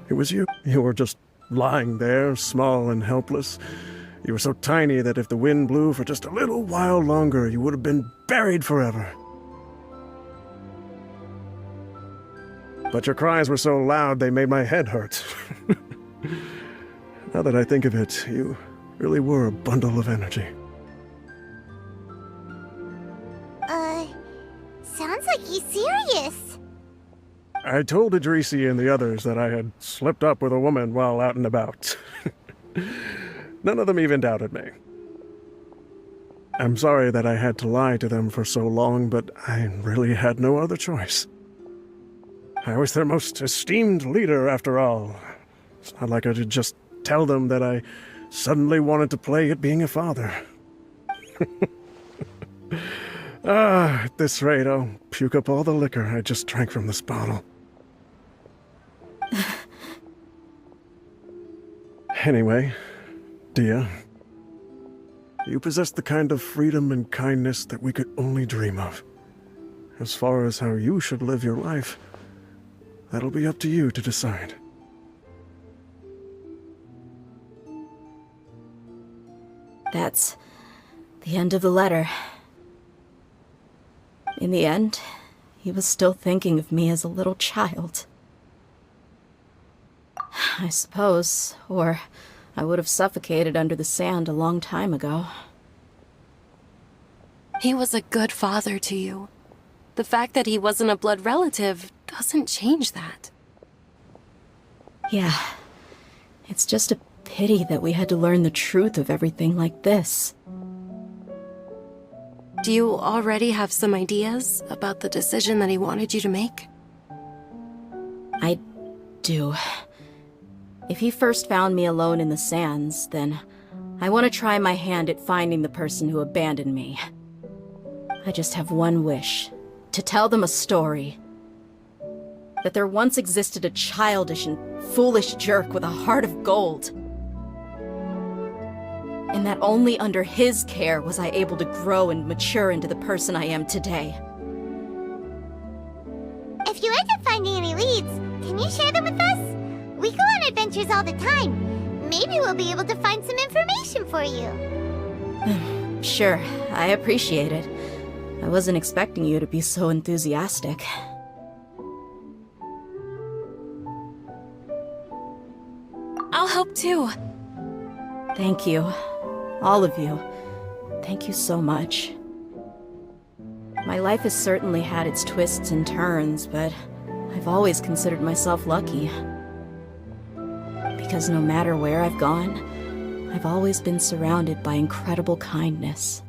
It was you. You were just lying there, small and helpless. You were so tiny that if the wind blew for just a little while longer, you would have been buried forever. But your cries were so loud they made my head hurt. Now that I think of it, you really were a bundle of energy. Sounds like he's serious. I told Idrisi and the others that I had slipped up with a woman while out and about. None of them even doubted me. I'm sorry that I had to lie to them for so long, but I really had no other choice. I was their most esteemed leader, after all. It's not like I could just tell them that I suddenly wanted to play at being a father. At this rate, I'll puke up all the liquor I just drank from this bottle. Anyway, Dehya, you possess the kind of freedom and kindness that we could only dream of. As far as how you should live your life, that'll be up to you to decide. That's the end of the letter. In the end, he was still thinking of me as a little child. I suppose, or I would have suffocated under the sand a long time ago. He was a good father to you. The fact that he wasn't a blood relative doesn't change that. Yeah. It's just a pity that we had to learn the truth of everything like this. Do you already have some ideas about the decision that he wanted you to make? I do. If he first found me alone in the sands, then I want to try my hand at finding the person who abandoned me. I just have one wish. To tell them a story. That there once existed a childish and foolish jerk with a heart of gold. And that only under his care was I able to grow and mature into the person I am today. If you end up finding any leads, can you share them with us? We go on adventures all the time. Maybe we'll be able to find some information for you. Sure, I appreciate it. I wasn't expecting you to be so enthusiastic. I'll help too. Thank you. All of you. Thank you so much. My life has certainly had its twists and turns, but I've always considered myself lucky. Because no matter where I've gone, I've always been surrounded by incredible kindness.